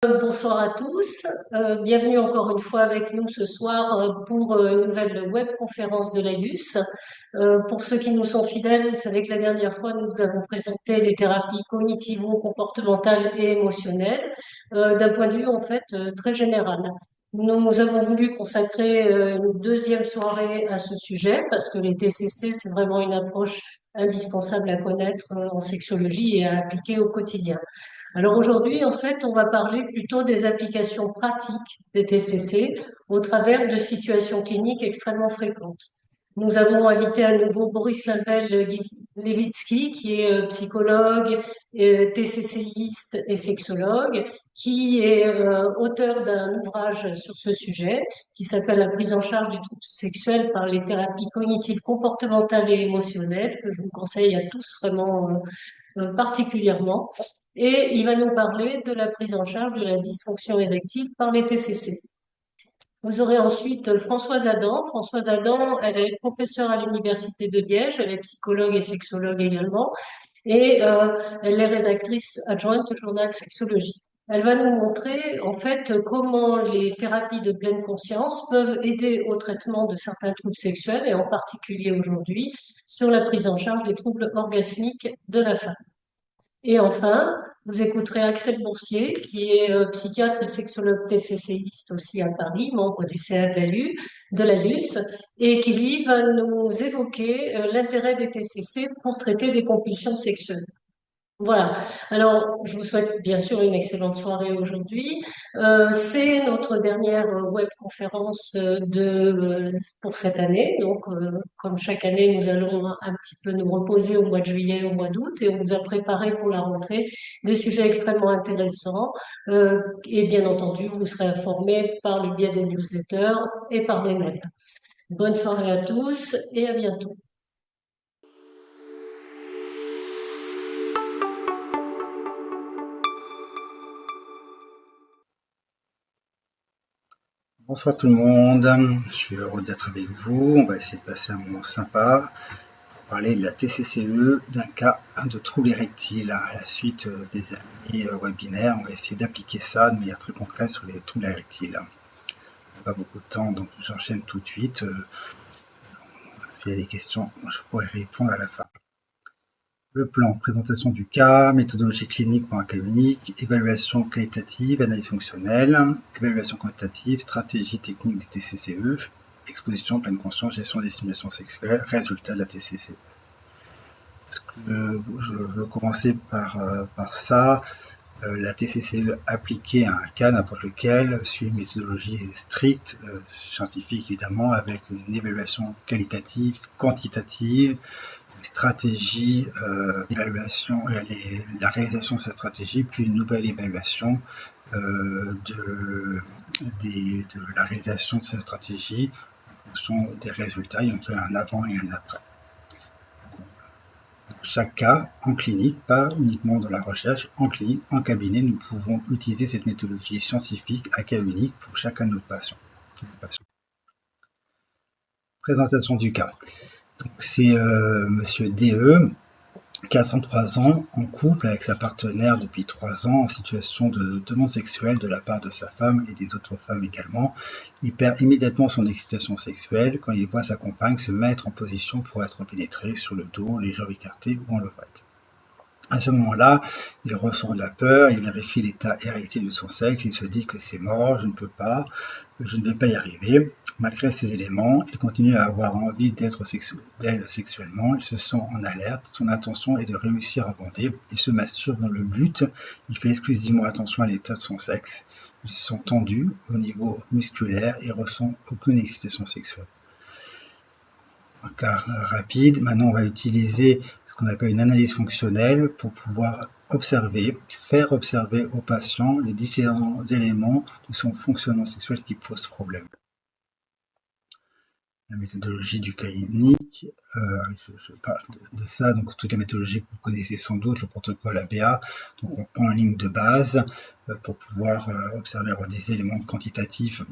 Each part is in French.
Bonsoir à tous. Bienvenue encore une fois avec nous ce soir pour une nouvelle webconférence de l'AIUS. Pour ceux qui nous sont fidèles, vous savez que la dernière fois, nous avons présenté les thérapies cognitivo-comportementales et émotionnelles d'un point de vue en fait très général. Nous avons voulu consacrer une deuxième soirée à ce sujet parce que les TCC, c'est vraiment une approche indispensable à connaître en sexologie et à appliquer au quotidien. Alors aujourd'hui, en fait, on va parler plutôt des applications pratiques des TCC au travers de situations cliniques extrêmement fréquentes. Nous avons invité à nouveau Boris Levitsky, qui est psychologue, TCCiste et sexologue, qui est auteur d'un ouvrage sur ce sujet qui s'appelle La prise en charge des troubles sexuels par les thérapies cognitives, comportementales et émotionnelles, que je vous conseille à tous vraiment particulièrement. Et il va nous parler de la prise en charge de la dysfonction érectile par les TCC. Vous aurez ensuite Françoise Adam. Françoise Adam, elle est professeure à l'Université de Liège, elle est psychologue et sexologue également, et elle est rédactrice adjointe du journal Sexologie. Elle va nous montrer en fait comment les thérapies de pleine conscience peuvent aider au traitement de certains troubles sexuels, et en particulier aujourd'hui sur la prise en charge des troubles orgasmiques de la femme. Et enfin, vous écouterez Axel Boursier, qui est psychiatre et sexologue TCCiste aussi à Paris, membre du CA de la LUS, et qui lui va nous évoquer l'intérêt des TCC pour traiter des compulsions sexuelles. Voilà. Alors, je vous souhaite bien sûr une excellente soirée aujourd'hui. C'est notre dernière webconférence pour cette année. Donc, comme chaque année, nous allons un petit peu nous reposer au mois de juillet, au mois d'août, et on vous a préparé pour la rentrée des sujets extrêmement intéressants. Et bien entendu, vous serez informés par le biais des newsletters et par des mails. Bonne soirée à tous et à bientôt. Bonsoir tout le monde, je suis heureux d'être avec vous. On va essayer de passer un moment sympa pour parler de la TCCE, d'un cas de trouble érectile. À la suite des amis webinaires, on va essayer d'appliquer ça de manière très concrète sur les troubles érectiles. On n'a pas beaucoup de temps, donc j'enchaîne tout de suite. S'il y a des questions, je pourrai répondre à la fin. Le plan, présentation du cas, méthodologie clinique pour un cas unique, évaluation qualitative, analyse fonctionnelle, évaluation quantitative, stratégie technique des TCCE, exposition, pleine conscience, gestion des stimulations sexuelles, résultats de la TCCE. Je veux commencer par ça. La TCCE appliquée à un cas, n'importe lequel, suit une méthodologie stricte, scientifique évidemment, avec une évaluation qualitative, quantitative, stratégie, évaluation, la réalisation de cette stratégie, puis une nouvelle évaluation de la réalisation de cette stratégie en fonction des résultats. Et on fait un avant et un après. Chaque cas, en clinique, pas uniquement dans la recherche, en clinique, en cabinet, nous pouvons utiliser cette méthodologie scientifique à cas unique pour chacun de nos patients. Présentation du cas. C'est Monsieur DE, qui a 33 ans, en couple avec sa partenaire depuis 3 ans, en situation de demande sexuelle de la part de sa femme et des autres femmes également. Il perd immédiatement son excitation sexuelle quand il voit sa compagne se mettre en position pour être pénétrée sur le dos, les jambes écartées ou en levrette. À ce moment-là, il ressent de la peur, il vérifie l'état érectile de son sexe, il se dit que c'est mort, je ne peux pas, je ne vais pas y arriver. Malgré ces éléments, il continue à avoir envie d'elle sexuellement, il se sent en alerte, son intention est de réussir à bander, il se masturbe dans le but, il fait exclusivement attention à l'état de son sexe, il se sent tendu au niveau musculaire et ressent aucune excitation sexuelle. Un cas rapide, maintenant on va utiliser ce qu'on appelle une analyse fonctionnelle pour pouvoir observer, faire observer au patient les différents éléments de son fonctionnement sexuel qui posent problème. La méthodologie du cas unique, je parle de ça, donc toute la méthodologie que vous connaissez sans doute, le protocole ABA, donc on prend une ligne de base pour pouvoir observer des éléments quantitatifs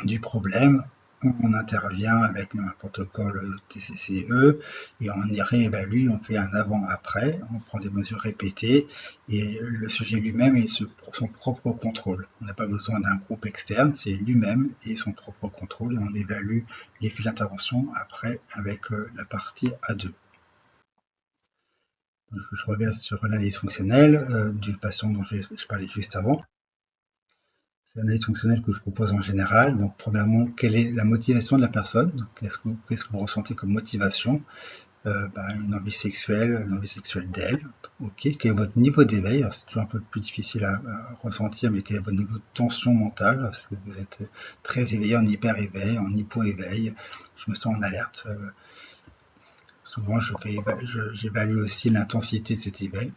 du problème. on intervient avec un protocole TCCE et on y réévalue, on fait un avant-après, on prend des mesures répétées et le sujet lui-même est son propre contrôle. On n'a pas besoin d'un groupe externe, c'est lui-même et son propre contrôle et on évalue l'effet d'intervention après avec la partie A2. Je reviens sur l'analyse fonctionnelle du patient dont je parlais juste avant. C'est l'analyse fonctionnelle que je propose en général. Donc, premièrement, quelle est la motivation de la personne? Qu'est-ce que vous ressentez comme motivation? Une envie sexuelle d'elle. Ok. Quel est votre niveau d'éveil? C'est toujours un peu plus difficile à ressentir, mais quel est votre niveau de tension mentale? Est-ce que vous êtes très éveillé, en hyper-éveil, en hypo-éveil? Je me sens en alerte. Souvent, j'évalue aussi l'intensité de cet éveil.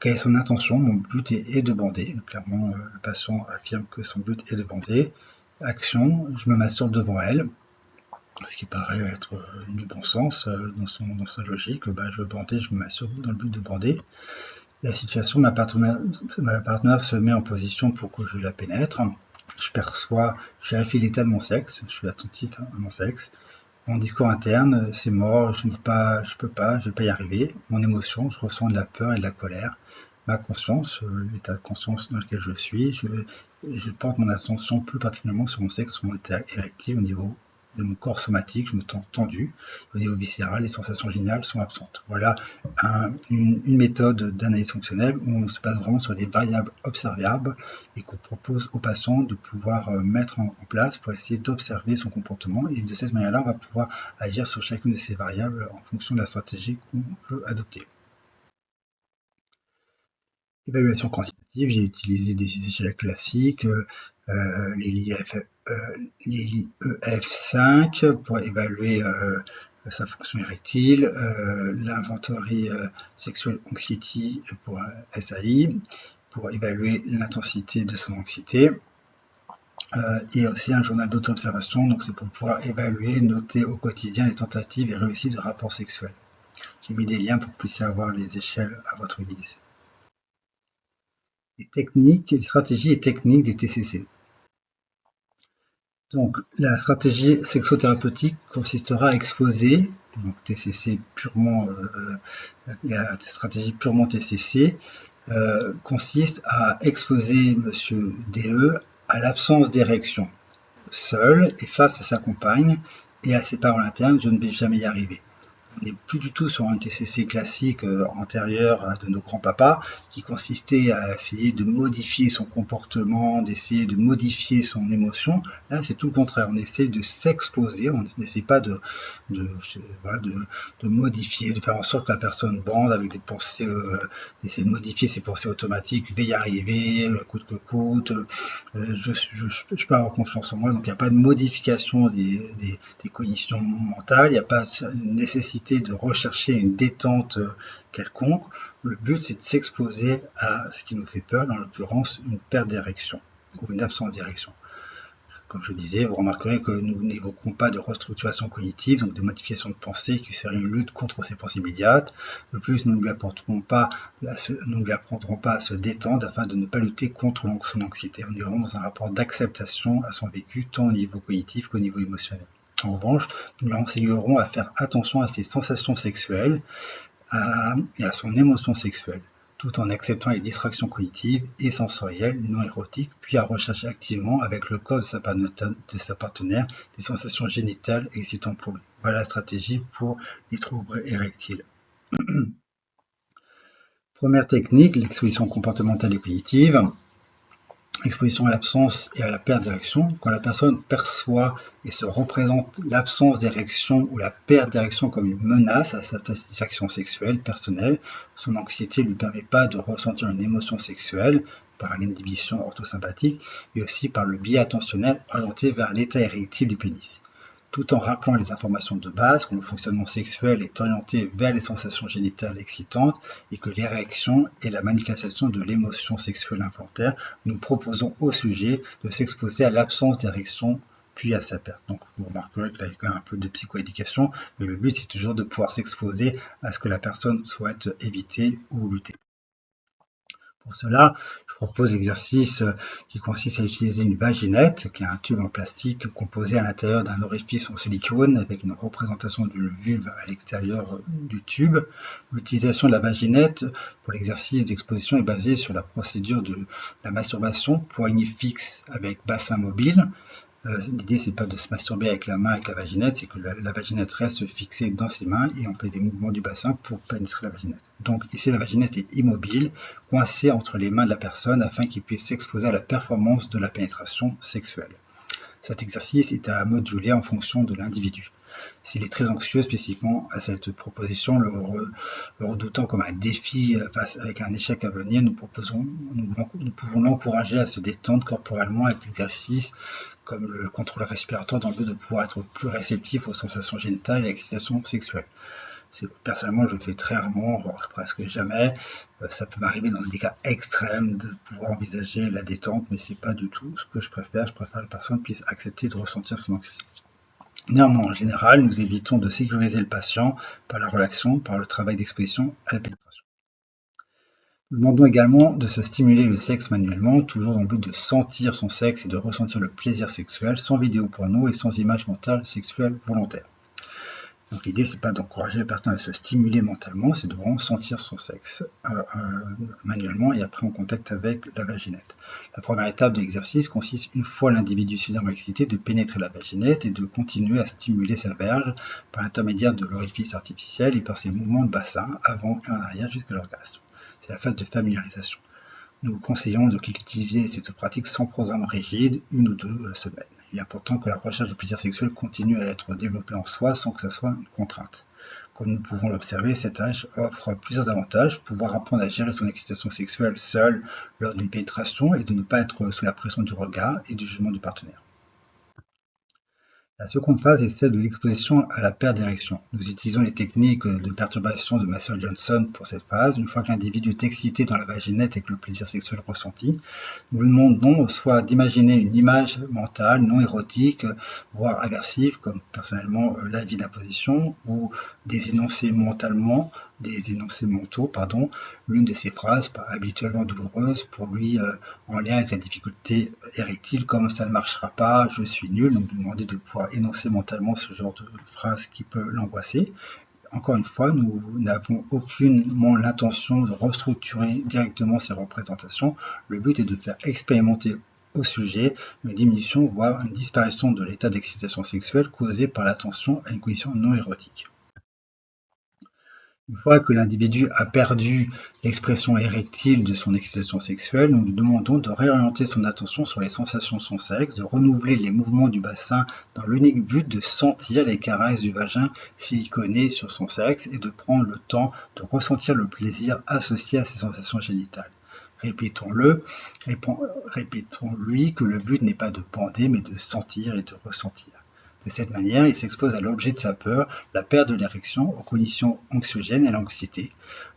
Quelle est son intention? Mon but est de bander. Clairement, le patient affirme que son but est de bander. Action, je me masturbe devant elle, ce qui paraît être du bon sens dans sa logique. Je veux bander, je me masturbe dans le but de bander. La situation, ma partenaire se met en position pour que je la pénètre. Je vérifie l'état de mon sexe, je suis attentif à mon sexe. Mon discours interne, c'est mort, je vais pas y arriver. Mon émotion, je ressens de la peur et de la colère. Ma conscience, l'état de conscience dans lequel je suis, je porte mon attention plus particulièrement sur mon sexe, sur mon état érectile au niveau de mon corps somatique, je me sens tendu. Au niveau viscéral, les sensations géniales sont absentes. Voilà une méthode d'analyse fonctionnelle où on se base vraiment sur des variables observables et qu'on propose aux patients de pouvoir mettre en place pour essayer d'observer son comportement. Et de cette manière-là, on va pouvoir agir sur chacune de ces variables en fonction de la stratégie qu'on veut adopter. Évaluation quantitative, j'ai utilisé des échelles classiques, l'EF5 pour évaluer sa fonction érectile, l'inventory sexual anxiety pour SAI, pour évaluer l'intensité de son anxiété, et aussi un journal d'auto-observation, donc c'est pour pouvoir évaluer, noter au quotidien les tentatives et réussites de rapports sexuels. J'ai mis des liens pour que vous puissiez avoir les échelles à votre guise. Les stratégies et techniques des TCC. Donc, la stratégie sexothérapeutique consistera à exposer, donc TCC purement, la stratégie purement TCC consiste à exposer Monsieur DE à l'absence d'érection, seul et face à sa compagne et à ses paroles internes, je ne vais jamais y arriver. On n'est plus du tout sur un TCC classique antérieur de nos grands-papas qui consistait à essayer de modifier son comportement, d'essayer de modifier son émotion. Là, c'est tout le contraire. On essaie de s'exposer, on n'essaie pas de modifier, de faire en sorte que la personne bande avec des pensées, d'essayer de modifier ses pensées automatiques, je vais y arriver, coûte que coûte, je peux avoir confiance en moi. Donc il n'y a pas de modification des cognitions mentales, il n'y a pas de nécessité de rechercher une détente quelconque. Le but, c'est de s'exposer à ce qui nous fait peur, en l'occurrence une perte d'érection ou une absence d'érection. Comme je disais, vous remarquerez que nous n'évoquons pas de restructuration cognitive, donc de modification de pensée qui serait une lutte contre ces pensées immédiates. De plus, nous ne lui apprendrons pas à se détendre afin de ne pas lutter contre son anxiété. On est vraiment dans un rapport d'acceptation à son vécu, tant au niveau cognitif qu'au niveau émotionnel. En revanche, nous l'enseignerons à faire attention à ses sensations sexuelles et à son émotion sexuelle, tout en acceptant les distractions cognitives et sensorielles non érotiques, puis à rechercher activement avec le corps de sa partenaire des sensations génitales excitantes pour lui. Voilà la stratégie pour les troubles érectiles. Première technique, l'exposition comportementale et cognitive. Exposition à l'absence et à la perte d'érection. Quand la personne perçoit et se représente l'absence d'érection ou la perte d'érection comme une menace à sa satisfaction sexuelle personnelle, son anxiété ne lui permet pas de ressentir une émotion sexuelle par l'inhibition orthosympathique, mais aussi par le biais attentionnel orienté vers l'état érectile du pénis. Tout en rappelant les informations de base que le fonctionnement sexuel est orienté vers les sensations génitales excitantes et que l'érection est la manifestation de l'émotion sexuelle involontaire, nous proposons au sujet de s'exposer à l'absence d'érection puis à sa perte. Donc vous remarquerez que là il y a quand même un peu de psychoéducation, mais le but c'est toujours de pouvoir s'exposer à ce que la personne souhaite éviter ou lutter. Pour cela, je propose l'exercice qui consiste à utiliser une vaginette, qui est un tube en plastique composé à l'intérieur d'un orifice en silicone avec une représentation d'une vulve à l'extérieur du tube. L'utilisation de la vaginette pour l'exercice d'exposition est basée sur la procédure de la masturbation, poignée fixe avec bassin mobile. L'idée, c'est pas de se masturber avec la main, avec la vaginette, c'est que la vaginette reste fixée dans ses mains et on fait des mouvements du bassin pour pénétrer la vaginette. Donc ici, la vaginette est immobile, coincée entre les mains de la personne afin qu'il puisse s'exposer à la performance de la pénétration sexuelle. Cet exercice est à moduler en fonction de l'individu. S'il est très anxieux spécifiquement à cette proposition, le redoutant comme un défi face avec un échec à venir, nous pouvons l'encourager à se détendre corporellement avec l'exercice comme le contrôle respiratoire dans le but de pouvoir être plus réceptif aux sensations génitales et à l'excitation sexuelle. Personnellement, je le fais très rarement, voire presque jamais. Ça peut m'arriver dans des cas extrêmes de pouvoir envisager la détente, mais c'est pas du tout ce que je préfère. Je préfère que la personne puisse accepter de ressentir son anxiété. Néanmoins, en général, nous évitons de sécuriser le patient par la relaxation, par le travail d'exposition à la pénétration. Nous demandons également de se stimuler le sexe manuellement, toujours dans le but de sentir son sexe et de ressentir le plaisir sexuel, sans vidéo porno et sans image mentale sexuelle volontaire. Donc l'idée, c'est pas d'encourager la personne à se stimuler mentalement, c'est de vraiment sentir son sexe manuellement et après en contact avec la vaginette. La première étape de l'exercice consiste, une fois l'individu suffisamment excité, de pénétrer la vaginette et de continuer à stimuler sa verge par l'intermédiaire de l'orifice artificiel et par ses mouvements de bassin avant et en arrière jusqu'à l'orgasme. C'est la phase de familiarisation. Nous vous conseillons de cultiver cette pratique sans programme rigide, 1 ou 2 semaines. Il est important que la recherche de plaisir sexuel continue à être développée en soi sans que ce soit une contrainte. Comme nous pouvons l'observer, cet âge offre plusieurs avantages, pouvoir apprendre à gérer son excitation sexuelle seule lors d'une pénétration et de ne pas être sous la pression du regard et du jugement du partenaire. La seconde phase est celle de l'exposition à la perte d'érection. Nous utilisons les techniques de perturbation de Master-Johnson pour cette phase. Une fois que l'individu est excité dans la vaginette avec le plaisir sexuel ressenti, nous lui demandons soit d'imaginer une image mentale non érotique, voire aversive, comme personnellement l'avis d'imposition, ou des énoncés mentaux, l'une de ces phrases, habituellement douloureuse pour lui, en lien avec la difficulté érectile, comme ça ne marchera pas, je suis nul, donc nous demander de pouvoir énoncer mentalement ce genre de phrase qui peut l'angoisser. Encore une fois, nous n'avons aucunement l'intention de restructurer directement ces représentations. Le but est de faire expérimenter au sujet une diminution, voire une disparition de l'état d'excitation sexuelle causée par l'attention à une condition non érotique. Une fois que l'individu a perdu l'expression érectile de son excitation sexuelle, nous lui demandons de réorienter son attention sur les sensations de son sexe, de renouveler les mouvements du bassin dans l'unique but de sentir les caresses du vagin siliconé sur son sexe et de prendre le temps de ressentir le plaisir associé à ces sensations génitales. Répétons-lui que le but n'est pas de bander mais de sentir et de ressentir. De cette manière, il s'expose à l'objet de sa peur, la perte de l'érection, aux conditions anxiogènes et à l'anxiété,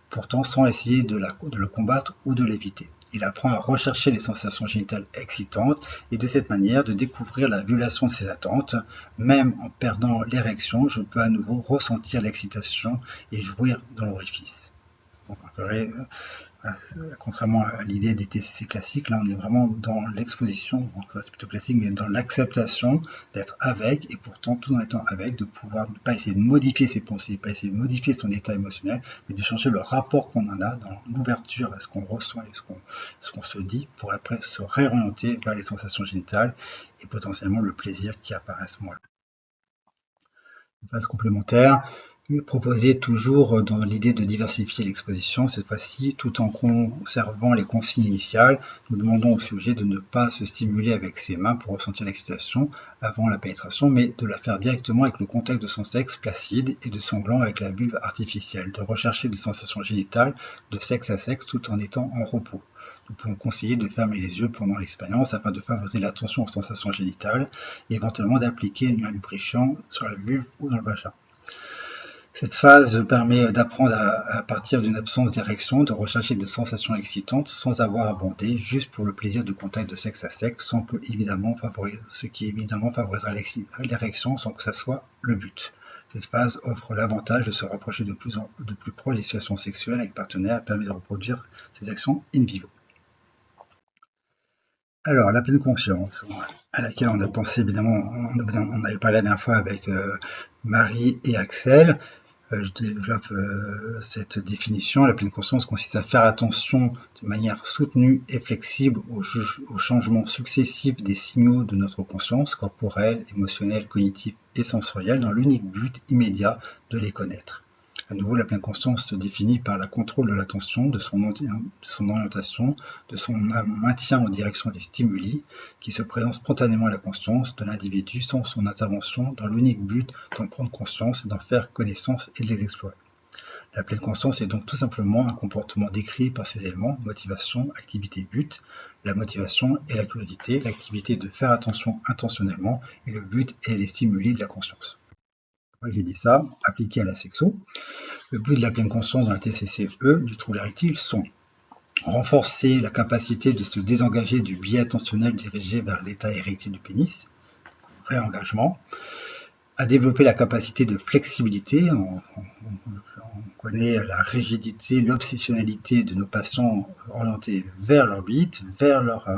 pourtant sans essayer de le combattre ou de l'éviter. Il apprend à rechercher les sensations génitales excitantes et de cette manière de découvrir la violation de ses attentes. Même en perdant l'érection, je peux à nouveau ressentir l'excitation et jouir dans l'orifice. Donc, contrairement à l'idée des TCC classiques, là on est vraiment dans l'exposition, c'est plutôt classique, mais dans l'acceptation d'être avec, et pourtant tout en étant avec, de pouvoir ne pas essayer de modifier ses pensées, pas essayer de modifier son état émotionnel, mais de changer le rapport qu'on en a dans l'ouverture à ce qu'on reçoit et ce qu'on se dit, pour après se réorienter vers les sensations génitales et potentiellement le plaisir qui apparaît à ce moment-là. Une phase complémentaire, proposer toujours dans l'idée de diversifier l'exposition, cette fois-ci, tout en conservant les consignes initiales. Nous demandons au sujet de ne pas se stimuler avec ses mains pour ressentir l'excitation avant la pénétration, mais de la faire directement avec le contact de son sexe placide et de son gland avec la vulve artificielle, de rechercher des sensations génitales de sexe à sexe tout en étant en repos. Nous pouvons conseiller de fermer les yeux pendant l'expérience afin de favoriser l'attention aux sensations génitales et éventuellement d'appliquer un lubrifiant sur la vulve ou dans le vagin. Cette phase permet d'apprendre à partir d'une absence d'érection, de rechercher des sensations excitantes sans avoir à bander, juste pour le plaisir de contact de sexe à sexe, ce qui évidemment favorisera l'érection sans que ce soit le but. Cette phase offre l'avantage de se rapprocher de plus proche des situations sexuelles avec partenaires et permet de reproduire ces actions in vivo. Alors, la pleine conscience, à laquelle on a pensé évidemment, on avait parlé la dernière fois avec Marie et Axel. Je développe cette définition. La pleine conscience consiste à faire attention de manière soutenue et flexible aux changements successifs des signaux de notre conscience corporelle, émotionnelle, cognitive et sensorielle dans l'unique but immédiat de les connaître. À nouveau, la pleine conscience se définit par le contrôle de l'attention, de son orientation, de son maintien en direction des stimuli qui se présentent spontanément à la conscience de l'individu sans son intervention dans l'unique but d'en prendre conscience, d'en faire connaissance et de les explorer. La pleine conscience est donc tout simplement un comportement décrit par ces éléments, motivation, activité, but. La motivation est la curiosité, l'activité de faire attention intentionnellement et le but est les stimuli de la conscience. J'ai dit ça, appliqué à la sexo. Le but de la pleine conscience dans la TCCE du trouble érectile sont renforcer la capacité de se désengager du biais attentionnel dirigé vers l'état érectile du pénis, réengagement, à développer la capacité de flexibilité, on connaît la rigidité, l'obsessionnalité de nos patients orientés vers leur bite, vers leur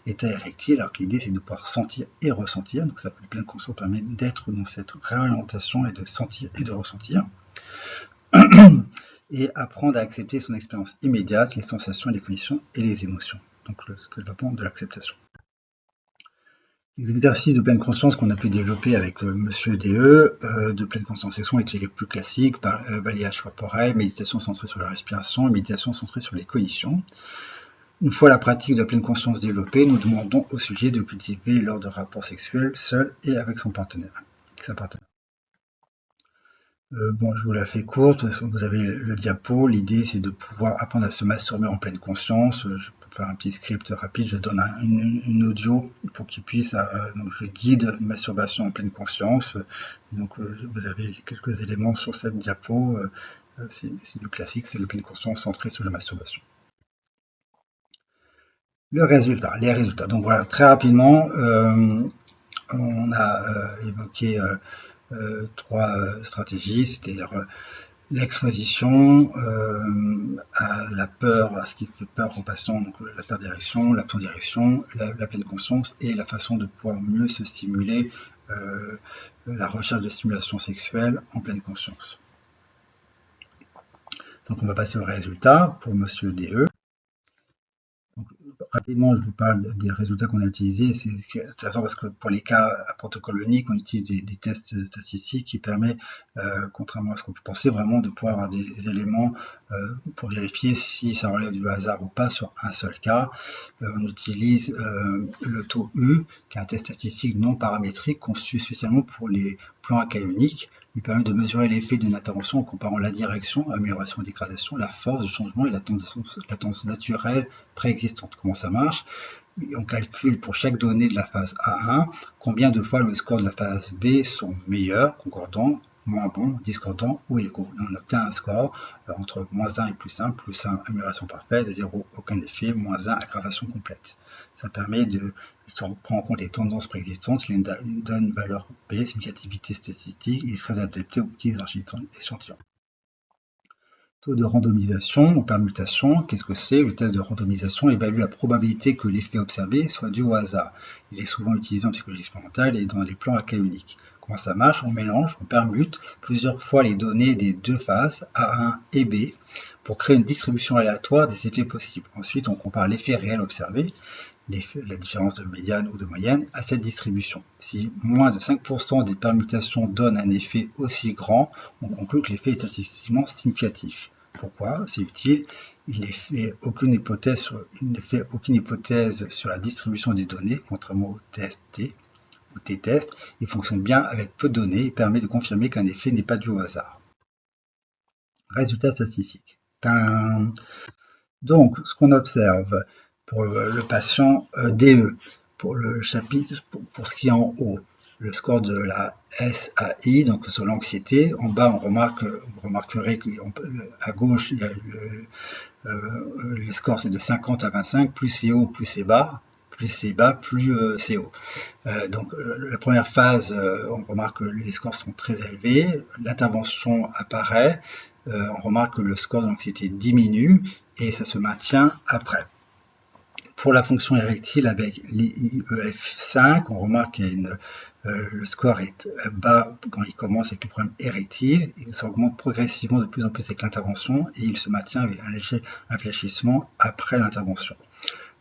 état érectile, alors que l'idée c'est de pouvoir sentir et ressentir, donc ça, la pleine conscience permet d'être dans cette réorientation et de sentir et de ressentir. Et apprendre à accepter son expérience immédiate, les sensations, les conditions et les émotions. Donc le développement de l'acceptation. Les exercices de pleine conscience qu'on a pu développer avec Monsieur DE, de pleine conscience sexuelle étaient les plus classiques, balayage corporel, méditation centrée sur la respiration, et méditation centrée sur les conditions. Une fois la pratique de la pleine conscience développée, nous demandons au sujet de cultiver lors de rapports sexuels, seul et avec son partenaire. Bon, je vous la fais courte, parce que vous avez le diapo. L'idée, c'est de pouvoir apprendre à se masturber en pleine conscience. Je peux faire un petit script rapide. Je donne une audio pour qu'il puisse. Donc, je guide une masturbation en pleine conscience. Donc, vous avez quelques éléments sur cette diapo. C'est du classique, c'est le pleine conscience centré sur la masturbation. Les résultats. Donc voilà, très rapidement, on a évoqué 3 stratégies, c'est-à-dire l'exposition à la peur, à ce qui fait peur aux patients, donc la perte d'érection, l'absence d'érection, la pleine conscience et la façon de pouvoir mieux se stimuler, la recherche de stimulation sexuelle en pleine conscience. Donc on va passer aux résultats pour Monsieur DE. Donc, rapidement, je vous parle des résultats qu'on a utilisés. C'est intéressant parce que pour les cas à protocole unique, on utilise des tests statistiques qui permettent, contrairement à ce qu'on peut penser, vraiment de pouvoir avoir des éléments pour vérifier si ça relève du hasard ou pas sur un seul cas. On utilise le taux U, qui est un test statistique non paramétrique conçu spécialement pour les plans à cas unique. Il permet de mesurer l'effet d'une intervention en comparant la direction, amélioration et dégradation, la force du changement et la tendance naturelle préexistante. Comment ça marche? On calcule pour chaque donnée de la phase A1 combien de fois le score de la phase B sont meilleurs, concordants, moins bons, discordants ou égaux. On obtient un score entre -1 et +1, +1 amélioration parfaite, 0 aucun effet, -1 aggravation complète. Ça permet de prendre en compte les tendances préexistantes, qui donne une valeur P, significativité statistique, et est très adapté aux petits échantillons. Taux de randomisation en permutation, qu'est-ce que c'est? Le test de randomisation évalue la probabilité que l'effet observé soit dû au hasard. Il est souvent utilisé en psychologie expérimentale et dans les plans à cas unique. Comment ça marche? On mélange, on permute plusieurs fois les données des 2 phases, A1 et B, pour créer une distribution aléatoire des effets possibles. Ensuite, on compare l'effet réel observé, la différence de médiane ou de moyenne, à cette distribution. Si moins de 5% des permutations donnent un effet aussi grand, on conclut que l'effet est statistiquement significatif. Pourquoi? C'est utile. Il ne fait aucune hypothèse sur la distribution des données, contrairement au test T ou T-test. Il fonctionne bien avec peu de données et permet de confirmer qu'un effet n'est pas dû au hasard. Résultats statistiques. Donc, ce qu'on observe pour le patient DE, pour le chapitre, pour ce qui est en haut, le score de la SAI, donc sur l'anxiété. En bas, vous remarquerez qu'à gauche, le score c'est de 50 à 25, plus c'est haut, plus c'est bas. Plus c'est bas, plus c'est haut. Donc la première phase, on remarque que les scores sont très élevés, l'intervention apparaît, on remarque que le score de l'anxiété diminue et ça se maintient après. Pour la fonction érectile avec l'IEF5, on remarque qu'il y a le score est bas quand il commence avec le problème érectile, et ça augmente progressivement de plus en plus avec l'intervention et il se maintient avec un léger infléchissement après l'intervention.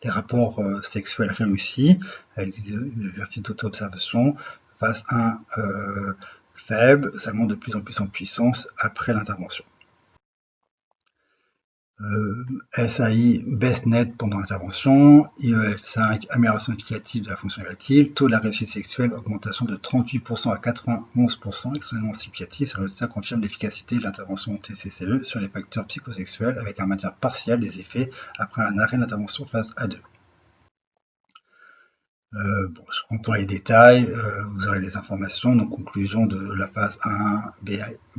Les rapports sexuels réussis avec des exercices d'auto-observation, phase 1 faible, ça monte de plus en plus en puissance après l'intervention. SAI baisse nette pendant l'intervention, IEF5 amélioration significative de la fonction érectile, taux de la réussite sexuelle augmentation de 38% à 91%, extrêmement significatif. Ces résultats confirment l'efficacité de l'intervention TCCE sur les facteurs psychosexuels avec un maintien partiel des effets après un arrêt d'intervention phase A2. Bon, je rentre dans les détails, vous aurez les informations. Donc, conclusion de la phase 1, B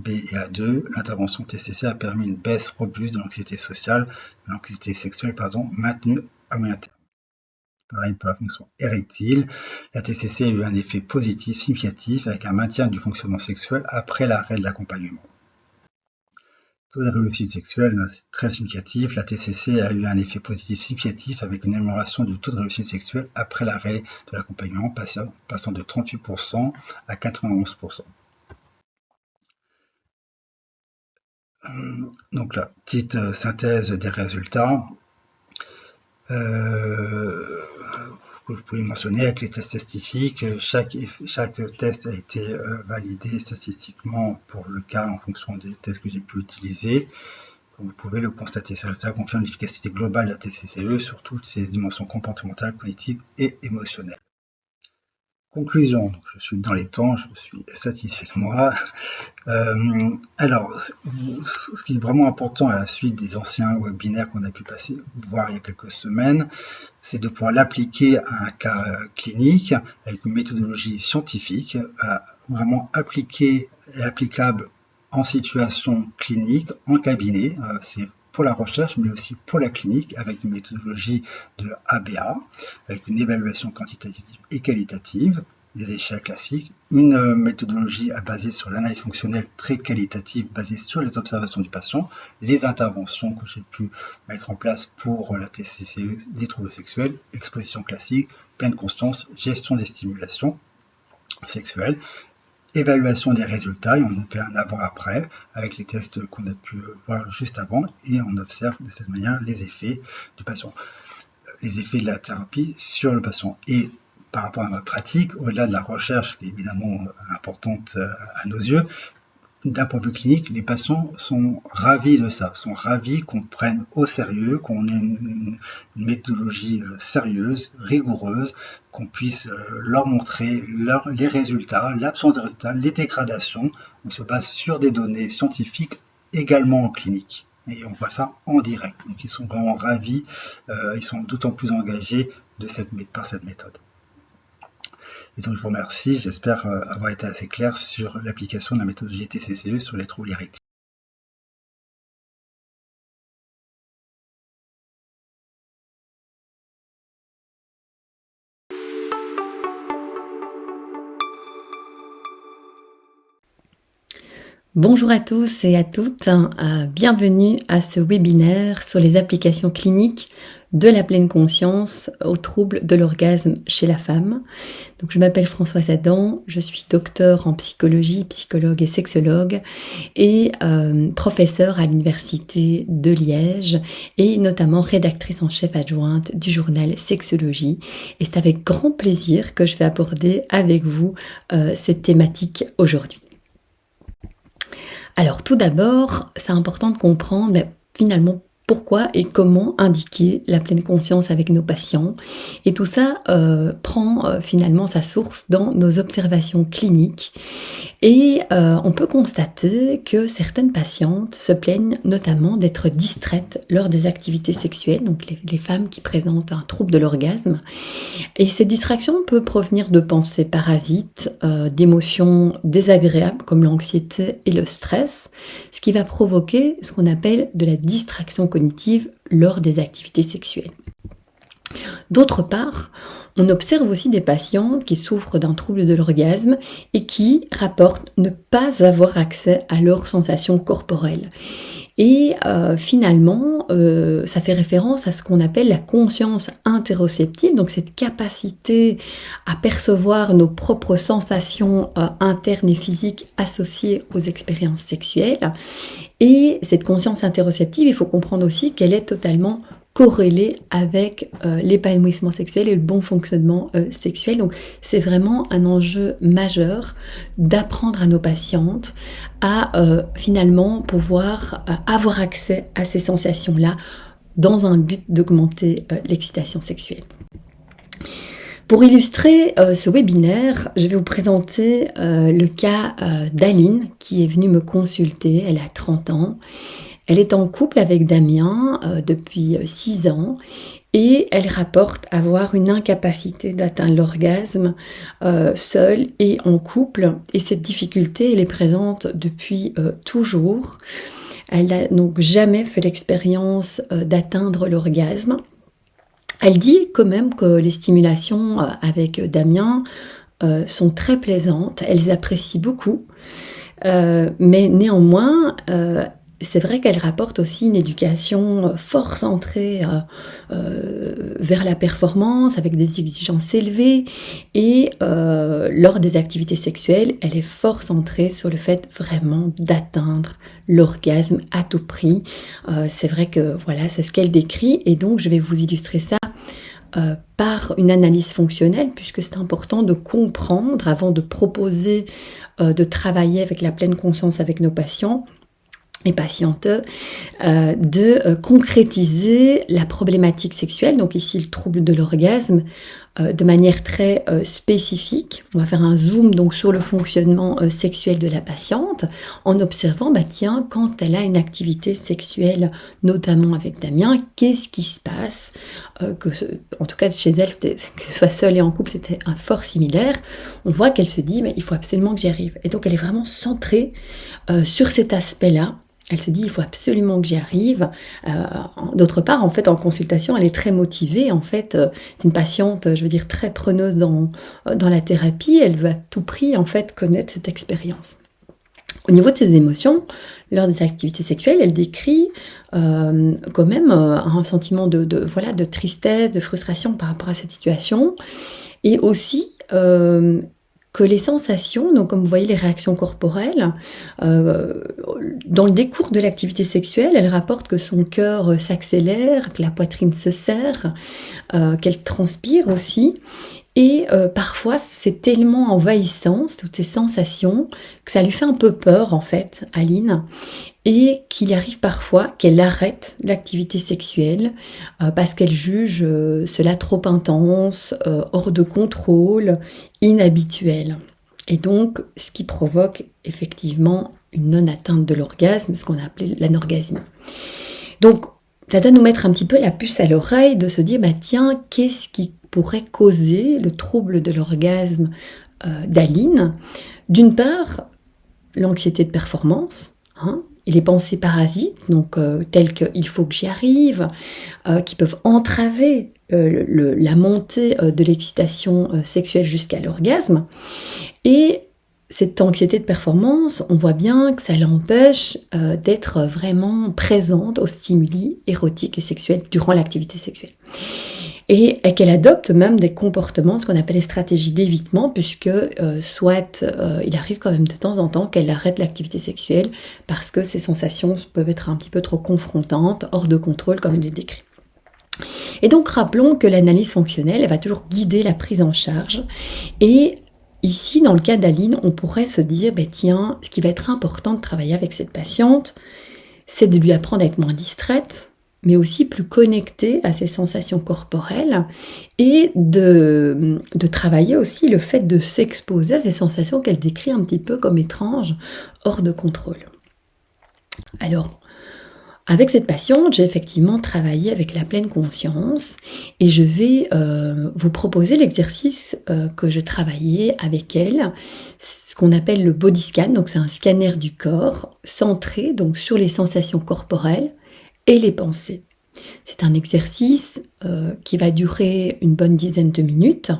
et A2, l'intervention TCC a permis une baisse robuste de l'anxiété sociale, de l'anxiété sexuelle, maintenue à moyen terme. Pareil pour la fonction érectile, la TCC a eu un effet positif significatif avec un maintien du fonctionnement sexuel après l'arrêt de l'accompagnement. Taux de réussite sexuelle, c'est très significatif. La TCC a eu un effet positif significatif avec une amélioration du taux de réussite sexuelle après l'arrêt de l'accompagnement, passant de 38% à 91%. Donc la petite synthèse des résultats. Vous pouvez mentionner avec les tests statistiques, chaque test a été validé statistiquement pour le cas en fonction des tests que j'ai pu utiliser. Comme vous pouvez le constater, ces résultats confirment l'efficacité globale de la TCCE sur toutes ses dimensions comportementales, cognitives et émotionnelles. Conclusion, donc je suis dans les temps, je suis satisfait de moi. Alors, ce qui est vraiment important à la suite des anciens webinaires qu'on a pu voir il y a quelques semaines, c'est de pouvoir l'appliquer à un cas clinique avec une méthodologie scientifique, vraiment appliquée et applicable en situation clinique, en cabinet. C'est pour la recherche, mais aussi pour la clinique, avec une méthodologie de ABA, avec une évaluation quantitative et qualitative, des échelles classiques, une méthodologie basée sur l'analyse fonctionnelle très qualitative, basée sur les observations du patient, les interventions que j'ai pu mettre en place pour la TCCE des troubles sexuels, exposition classique, pleine conscience, gestion des stimulations sexuelles, évaluation des résultats, et on fait un avant-après avec les tests qu'on a pu voir juste avant, et on observe de cette manière les effets du patient, les effets de la thérapie sur le patient. Et par rapport à ma pratique, au-delà de la recherche qui est évidemment importante à nos yeux, d'un point de vue clinique, les patients sont ravis de ça, sont ravis qu'on prenne au sérieux, qu'on ait une méthodologie sérieuse, rigoureuse, qu'on puisse leur montrer les résultats, l'absence de résultats, les dégradations. On se base sur des données scientifiques également en clinique. Et on voit ça en direct. Donc ils sont vraiment ravis, ils sont d'autant plus engagés par cette méthode. Et donc je vous remercie, j'espère avoir été assez clair sur l'application de la méthodologie TCCE sur les troubles érectiles. Bonjour à tous et à toutes, bienvenue à ce webinaire sur les applications cliniques de la pleine conscience aux troubles de l'orgasme chez la femme. Donc, je m'appelle Françoise Adam, je suis docteure en psychologie, psychologue et sexologue et professeure à l'université de Liège et notamment rédactrice en chef adjointe du journal Sexologie. Et c'est avec grand plaisir que je vais aborder avec vous cette thématique aujourd'hui. Alors tout d'abord, c'est important de comprendre finalement pourquoi et comment indiquer la pleine conscience avec nos patients. Et tout ça prend finalement sa source dans nos observations cliniques. Et on peut constater que certaines patientes se plaignent notamment d'être distraites lors des activités sexuelles, donc les femmes qui présentent un trouble de l'orgasme. Et cette distraction peut provenir de pensées parasites, d'émotions désagréables comme l'anxiété et le stress, ce qui va provoquer ce qu'on appelle de la distraction cognitive lors des activités sexuelles. D'autre part, on observe aussi des patientes qui souffrent d'un trouble de l'orgasme et qui rapportent ne pas avoir accès à leurs sensations corporelles. Et finalement, ça fait référence à ce qu'on appelle la conscience interoceptive, donc cette capacité à percevoir nos propres sensations internes et physiques associées aux expériences sexuelles. Et cette conscience interoceptive, il faut comprendre aussi qu'elle est totalement corrélée avec l'épanouissement sexuel et le bon fonctionnement sexuel. Donc c'est vraiment un enjeu majeur d'apprendre à nos patientes à finalement pouvoir avoir accès à ces sensations-là dans un but d'augmenter l'excitation sexuelle. Pour illustrer ce webinaire, je vais vous présenter le cas d'Aline qui est venue me consulter. Elle a 30 ans. Elle est en couple avec Damien depuis 6 ans et elle rapporte avoir une incapacité d'atteindre l'orgasme seule et en couple. Et cette difficulté, elle est présente depuis toujours. Elle n'a donc jamais fait l'expérience d'atteindre l'orgasme. Elle dit quand même que les stimulations avec Damien sont très plaisantes, elles apprécient beaucoup, mais néanmoins, c'est vrai qu'elle rapporte aussi une éducation fort centrée vers la performance, avec des exigences élevées, et lors des activités sexuelles, elle est fort centrée sur le fait vraiment d'atteindre l'orgasme à tout prix. C'est vrai que voilà, c'est ce qu'elle décrit, et donc je vais vous illustrer ça par une analyse fonctionnelle, puisque c'est important de comprendre avant de proposer de travailler avec la pleine conscience avec nos patients et patientes, de concrétiser la problématique sexuelle, donc ici le trouble de l'orgasme, de manière très spécifique. On va faire un zoom donc sur le fonctionnement sexuel de la patiente en observant, tiens, quand elle a une activité sexuelle, notamment avec Damien, qu'est-ce qui se passe, en tout cas chez elle, que ce soit seule et en couple, c'était un fort similaire. On voit qu'elle se dit, mais il faut absolument que j'y arrive. Et donc elle est vraiment centrée sur cet aspect-là. Elle se dit, il faut absolument que j'y arrive. D'autre part, en fait, en consultation, elle est très motivée. En fait, c'est une patiente, je veux dire, très preneuse dans la thérapie. Elle veut à tout prix, en fait, connaître cette expérience. Au niveau de ses émotions, lors des activités sexuelles, elle décrit quand même un sentiment de tristesse, de frustration par rapport à cette situation. Et aussi que les sensations, donc comme vous voyez les réactions corporelles, dans le décours de l'activité sexuelle, elle rapporte que son cœur s'accélère, que la poitrine se serre, qu'elle transpire aussi. Et parfois, c'est tellement envahissant, toutes ces sensations, que ça lui fait un peu peur, en fait, Aline, et qu'il arrive parfois qu'elle arrête l'activité sexuelle parce qu'elle juge cela trop intense, hors de contrôle, inhabituel. Et donc, ce qui provoque effectivement une non-atteinte de l'orgasme, ce qu'on a appelé l'anorgasme. Donc, ça doit nous mettre un petit peu la puce à l'oreille de se dire, tiens, qu'est-ce qui pourrait causer le trouble de l'orgasme d'Aline? D'une part, l'anxiété de performance, et les pensées parasites, donc telles que il faut que j'y arrive, qui peuvent entraver la montée de l'excitation sexuelle jusqu'à l'orgasme. Et cette anxiété de performance, on voit bien que ça l'empêche d'être vraiment présente aux stimuli érotiques et sexuels durant l'activité sexuelle. Et qu'elle adopte même des comportements, ce qu'on appelle les stratégies d'évitement, puisque soit il arrive quand même de temps en temps qu'elle arrête l'activité sexuelle parce que ses sensations peuvent être un petit peu trop confrontantes, hors de contrôle, comme il est décrit. Et donc rappelons que l'analyse fonctionnelle, elle va toujours guider la prise en charge. Et ici, dans le cas d'Aline, on pourrait se dire, tiens, ce qui va être important de travailler avec cette patiente, c'est de lui apprendre à être moins distraite, mais aussi plus connectée à ses sensations corporelles et de travailler aussi le fait de s'exposer à ces sensations qu'elle décrit un petit peu comme étranges, hors de contrôle. Alors, avec cette patiente, j'ai effectivement travaillé avec la pleine conscience et je vais vous proposer l'exercice que je travaillais avec elle, ce qu'on appelle le body scan. Donc c'est un scanner du corps centré donc sur les sensations corporelles et les pensées. C'est un exercice qui va durer une bonne dizaine de minutes.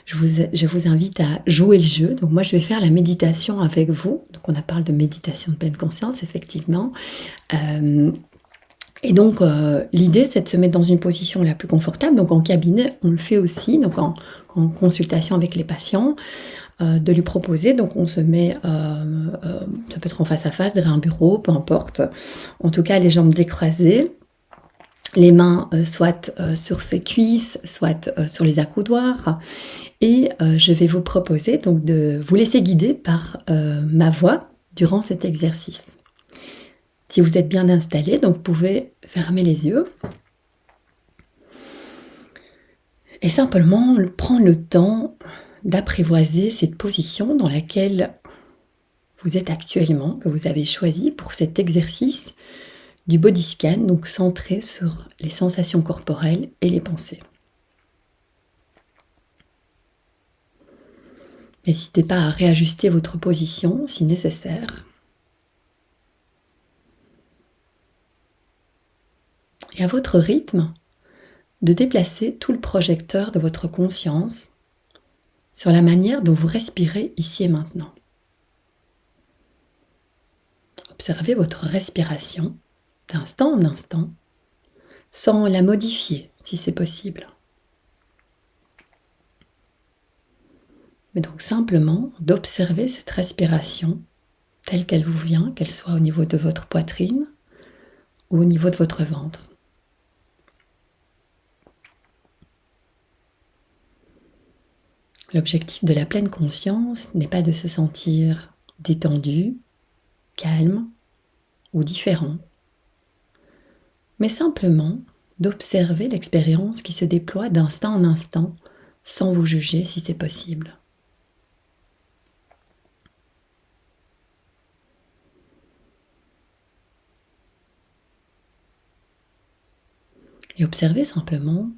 Je vous invite à jouer le jeu. Donc moi, je vais faire la méditation avec vous. Donc on parle de méditation de pleine conscience, effectivement. Et donc l'idée, c'est de se mettre dans une position la plus confortable. Donc en cabinet, on le fait aussi. Donc en consultation avec les patients, de lui proposer. Donc on se met, ça peut être en face à face, derrière un bureau, peu importe. En tout cas, les jambes décroisées. Les mains soit sur ses cuisses, soit sur les accoudoirs. Et je vais vous proposer donc de vous laisser guider par ma voix durant cet exercice. Si vous êtes bien installé, donc vous pouvez fermer les yeux. Et simplement prendre le temps d'apprivoiser cette position dans laquelle vous êtes actuellement, que vous avez choisi pour cet exercice du body scan, donc centré sur les sensations corporelles et les pensées. N'hésitez pas à réajuster votre position si nécessaire. Et à votre rythme, de déplacer tout le projecteur de votre conscience sur la manière dont vous respirez ici et maintenant. Observez votre respiration d'instant en instant, sans la modifier si c'est possible. Mais donc simplement d'observer cette respiration telle qu'elle vous vient, qu'elle soit au niveau de votre poitrine ou au niveau de votre ventre. L'objectif de la pleine conscience n'est pas de se sentir détendu, calme ou différent, mais simplement d'observer l'expérience qui se déploie d'instant en instant sans vous juger si c'est possible. Et observez simplement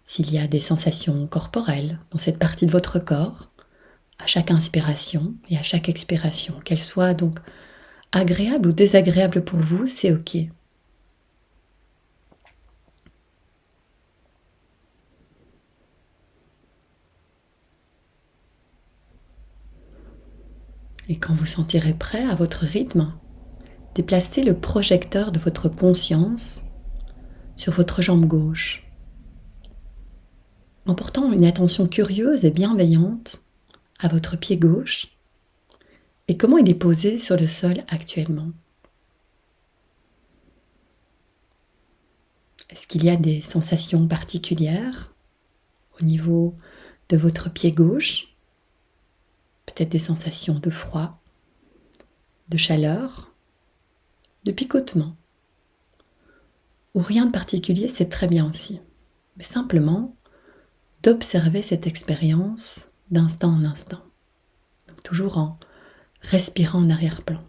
s'il y a des sensations corporelles dans cette partie de votre corps, à chaque inspiration et à chaque expiration, qu'elles soient donc agréables ou désagréables pour vous, c'est ok. Et quand vous sentirez prêt à votre rythme, déplacez le projecteur de votre conscience sur votre jambe gauche, en portant une attention curieuse et bienveillante à votre pied gauche et comment il est posé sur le sol actuellement. Est-ce qu'il y a des sensations particulières au niveau de votre pied gauche? Peut-être des sensations de froid, de chaleur, de picotement. Ou rien de particulier, c'est très bien aussi. Mais simplement d'observer cette expérience d'instant en instant. Donc toujours en respirant en arrière-plan.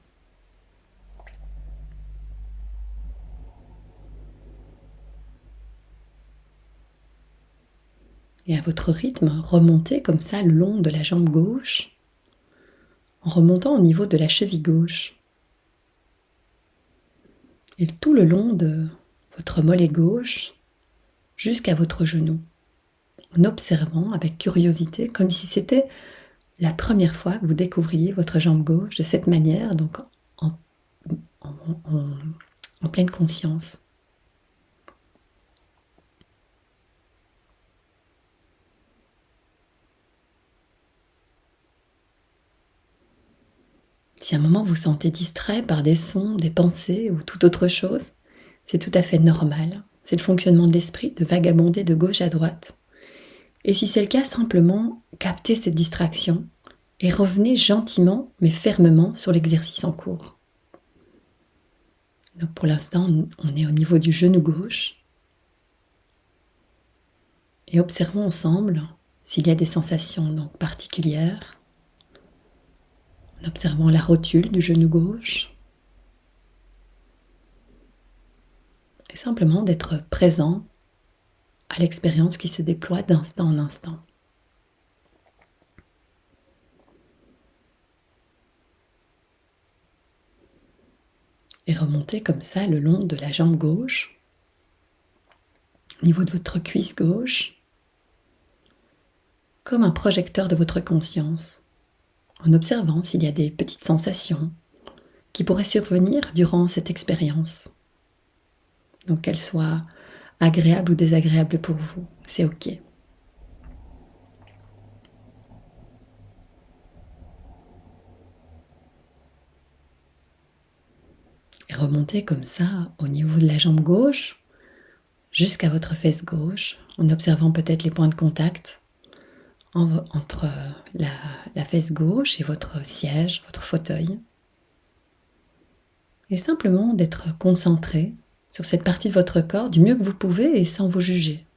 Et à votre rythme, remontez comme ça le long de la jambe gauche, en remontant au niveau de la cheville gauche. Et tout le long de votre mollet gauche jusqu'à votre genou, en observant avec curiosité, comme si c'était la première fois que vous découvriez votre jambe gauche de cette manière, donc en pleine conscience. Si à un moment vous vous sentez distrait par des sons, des pensées ou toute autre chose, c'est tout à fait normal. C'est le fonctionnement de l'esprit de vagabonder de gauche à droite. Et si c'est le cas, simplement captez cette distraction et revenez gentiment mais fermement sur l'exercice en cours. Donc pour l'instant, on est au niveau du genou gauche. Et observons ensemble s'il y a des sensations donc particulières, en observant la rotule du genou gauche. Et simplement d'être présent à l'expérience qui se déploie d'instant en instant. Et remonter comme ça le long de la jambe gauche, au niveau de votre cuisse gauche, comme un projecteur de votre conscience, en observant s'il y a des petites sensations qui pourraient survenir durant cette expérience. Donc qu'elles soient agréables ou désagréables pour vous, c'est ok. Et remontez comme ça au niveau de la jambe gauche jusqu'à votre fesse gauche, en observant peut-être les points de contact entre la fesse gauche et votre siège, votre fauteuil. Et simplement d'être concentré sur cette partie de votre corps du mieux que vous pouvez et sans vous juger.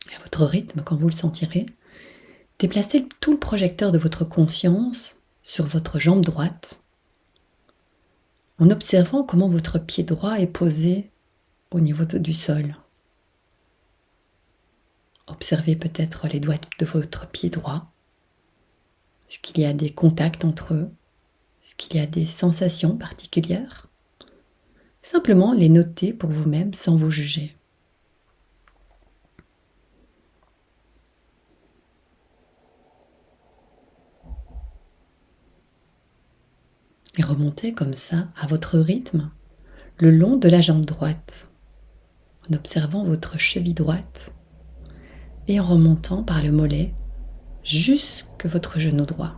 Et à votre rythme, quand vous le sentirez, déplacez tout le projecteur de votre conscience sur votre jambe droite, en observant comment votre pied droit est posé au niveau du sol. Observez peut-être les doigts de votre pied droit. Est-ce qu'il y a des contacts entre eux? Est-ce qu'il y a des sensations particulières? Simplement les noter pour vous-même sans vous juger. Et remontez comme ça, à votre rythme, le long de la jambe droite, en observant votre cheville droite et en remontant par le mollet jusque votre genou droit.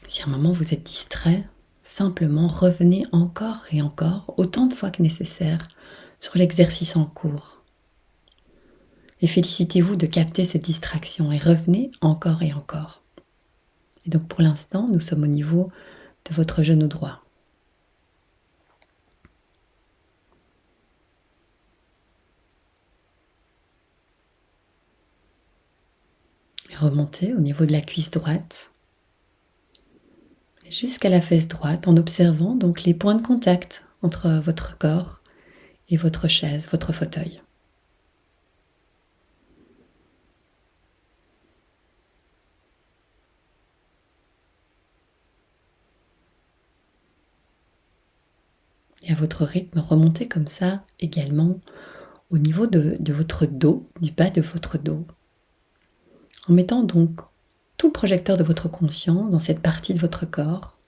Si à un moment vous êtes distrait, simplement revenez encore et encore, autant de fois que nécessaire, sur l'exercice en cours. Et félicitez-vous de capter cette distraction et revenez encore et encore. Et donc pour l'instant, nous sommes au niveau de votre genou droit. Et remontez au niveau de la cuisse droite jusqu'à la fesse droite en observant donc les points de contact entre votre corps et votre chaise, votre fauteuil. Et à votre rythme, remontez comme ça également au niveau de votre dos, du bas de votre dos, en mettant donc tout le projecteur de votre conscience dans cette partie de votre corps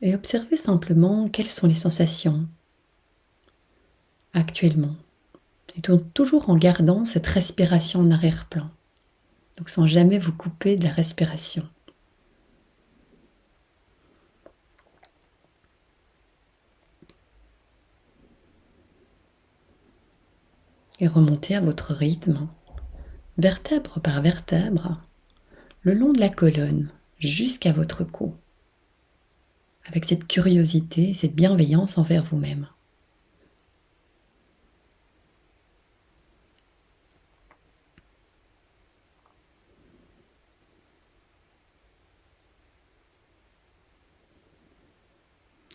et observez simplement quelles sont les sensations actuellement. Et donc toujours en gardant cette respiration en arrière-plan, donc sans jamais vous couper de la respiration. Et remontez à votre rythme, vertèbre par vertèbre, le long de la colonne, jusqu'à votre cou, avec cette curiosité, cette bienveillance envers vous-même.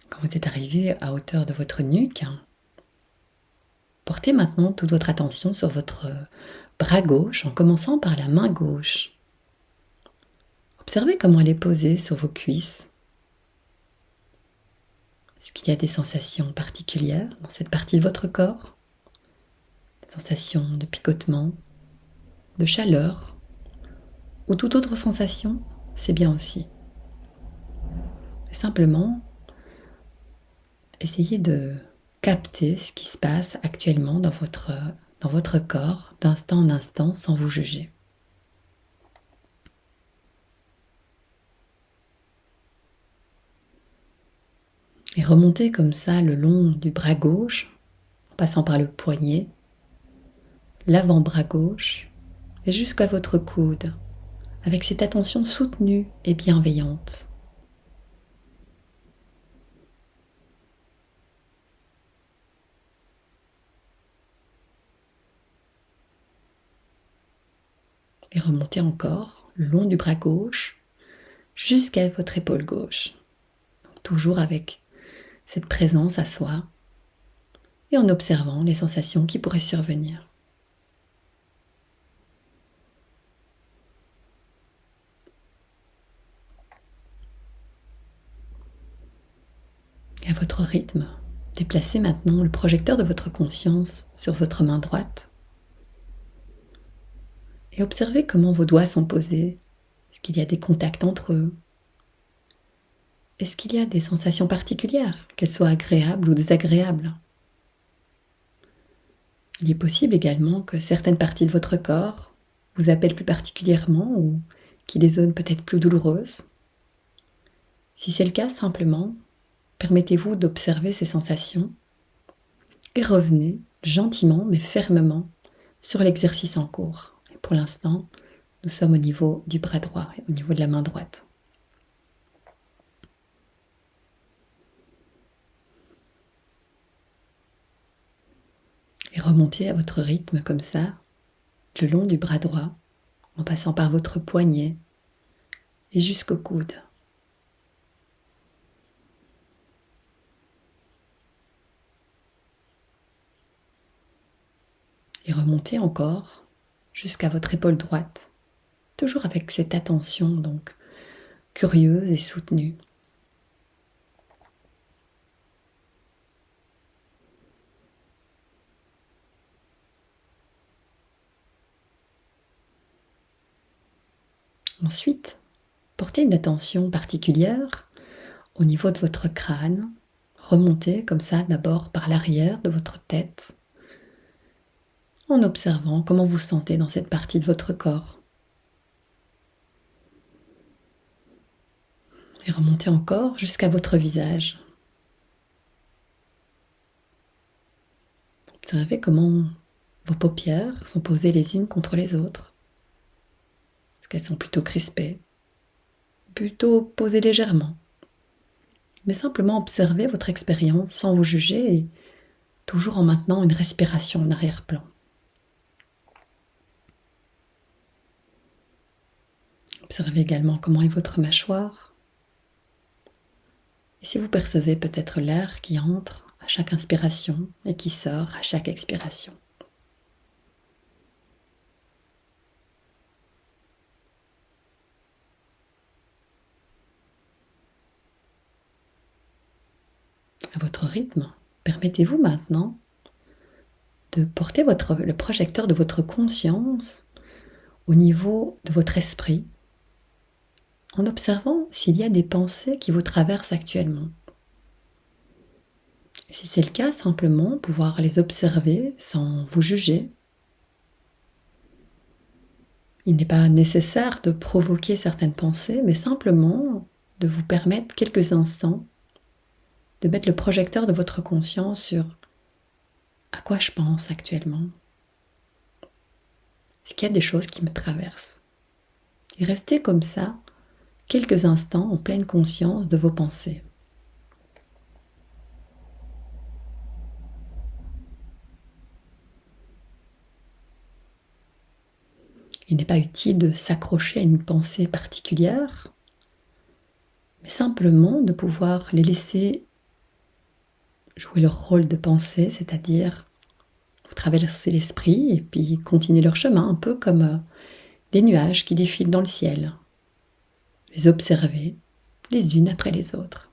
Quand vous êtes arrivé à hauteur de votre nuque, portez maintenant toute votre attention sur votre bras gauche en commençant par la main gauche. Observez comment elle est posée sur vos cuisses. Est-ce qu'il y a des sensations particulières dans cette partie de votre corps? Des sensations de picotement, de chaleur ou toute autre sensation? C'est bien aussi. Et simplement, essayez de capter ce qui se passe actuellement dans votre corps, d'instant en instant, sans vous juger. Et remontez comme ça le long du bras gauche, en passant par le poignet, l'avant-bras gauche, et jusqu'à votre coude, avec cette attention soutenue et bienveillante. Et remontez encore le long du bras gauche jusqu'à votre épaule gauche. Donc, toujours avec cette présence à soi et en observant les sensations qui pourraient survenir. Et à votre rythme, déplacez maintenant le projecteur de votre conscience sur votre main droite et observez comment vos doigts sont posés. Est-ce qu'il y a des contacts entre eux? Est-ce qu'il y a des sensations particulières, qu'elles soient agréables ou désagréables? Il est possible également que certaines parties de votre corps vous appellent plus particulièrement ou qu'il y ait des zones peut-être plus douloureuses. Si c'est le cas, simplement, permettez-vous d'observer ces sensations et revenez gentiment mais fermement sur l'exercice en cours. Et pour l'instant, nous sommes au niveau du bras droit et au niveau de la main droite. Et remontez à votre rythme comme ça, le long du bras droit, en passant par votre poignet et jusqu'au coude. Et remontez encore jusqu'à votre épaule droite, toujours avec cette attention donc curieuse et soutenue. Ensuite, portez une attention particulière au niveau de votre crâne. Remontez comme ça d'abord par l'arrière de votre tête, en observant comment vous sentez dans cette partie de votre corps. Et remontez encore jusqu'à votre visage. Observez comment vos paupières sont posées les unes contre les autres. Est-ce qu'elles sont plutôt crispées, plutôt posées légèrement? Mais simplement observez votre expérience sans vous juger et toujours en maintenant une respiration en arrière-plan. Observez également comment est votre mâchoire. Et si vous percevez peut-être l'air qui entre à chaque inspiration et qui sort à chaque expiration. À votre rythme, permettez-vous maintenant de porter le projecteur de votre conscience au niveau de votre esprit, en observant s'il y a des pensées qui vous traversent actuellement. Et si c'est le cas, simplement pouvoir les observer sans vous juger. Il n'est pas nécessaire de provoquer certaines pensées, mais simplement de vous permettre quelques instants de mettre le projecteur de votre conscience sur à quoi je pense actuellement. Est-ce qu'il y a des choses qui me traversent? Et restez comme ça quelques instants en pleine conscience de vos pensées. Il n'est pas utile de s'accrocher à une pensée particulière, mais simplement de pouvoir les laisser jouer leur rôle de pensée, c'est-à-dire traverser l'esprit et puis continuer leur chemin, un peu comme des nuages qui défilent dans le ciel. Les observer les unes après les autres.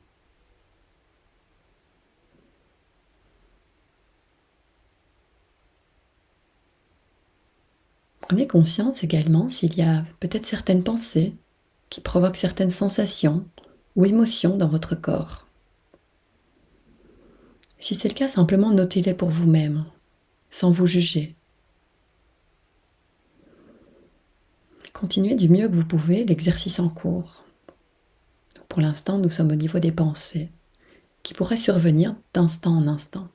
Prenez conscience également s'il y a peut-être certaines pensées qui provoquent certaines sensations ou émotions dans votre corps. Si c'est le cas, simplement notez-les pour vous-même, sans vous juger. Continuez du mieux que vous pouvez l'exercice en cours. Pour l'instant, nous sommes au niveau des pensées, qui pourraient survenir d'instant en instant.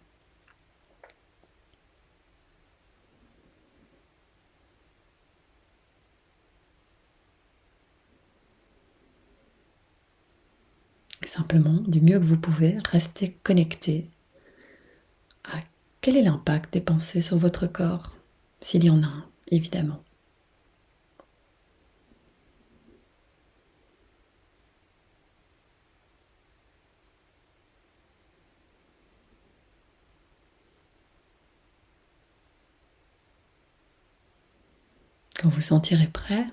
Simplement, du mieux que vous pouvez, restez connecté à quel est l'impact des pensées sur votre corps, s'il y en a un, évidemment. Quand vous sentirez prêt,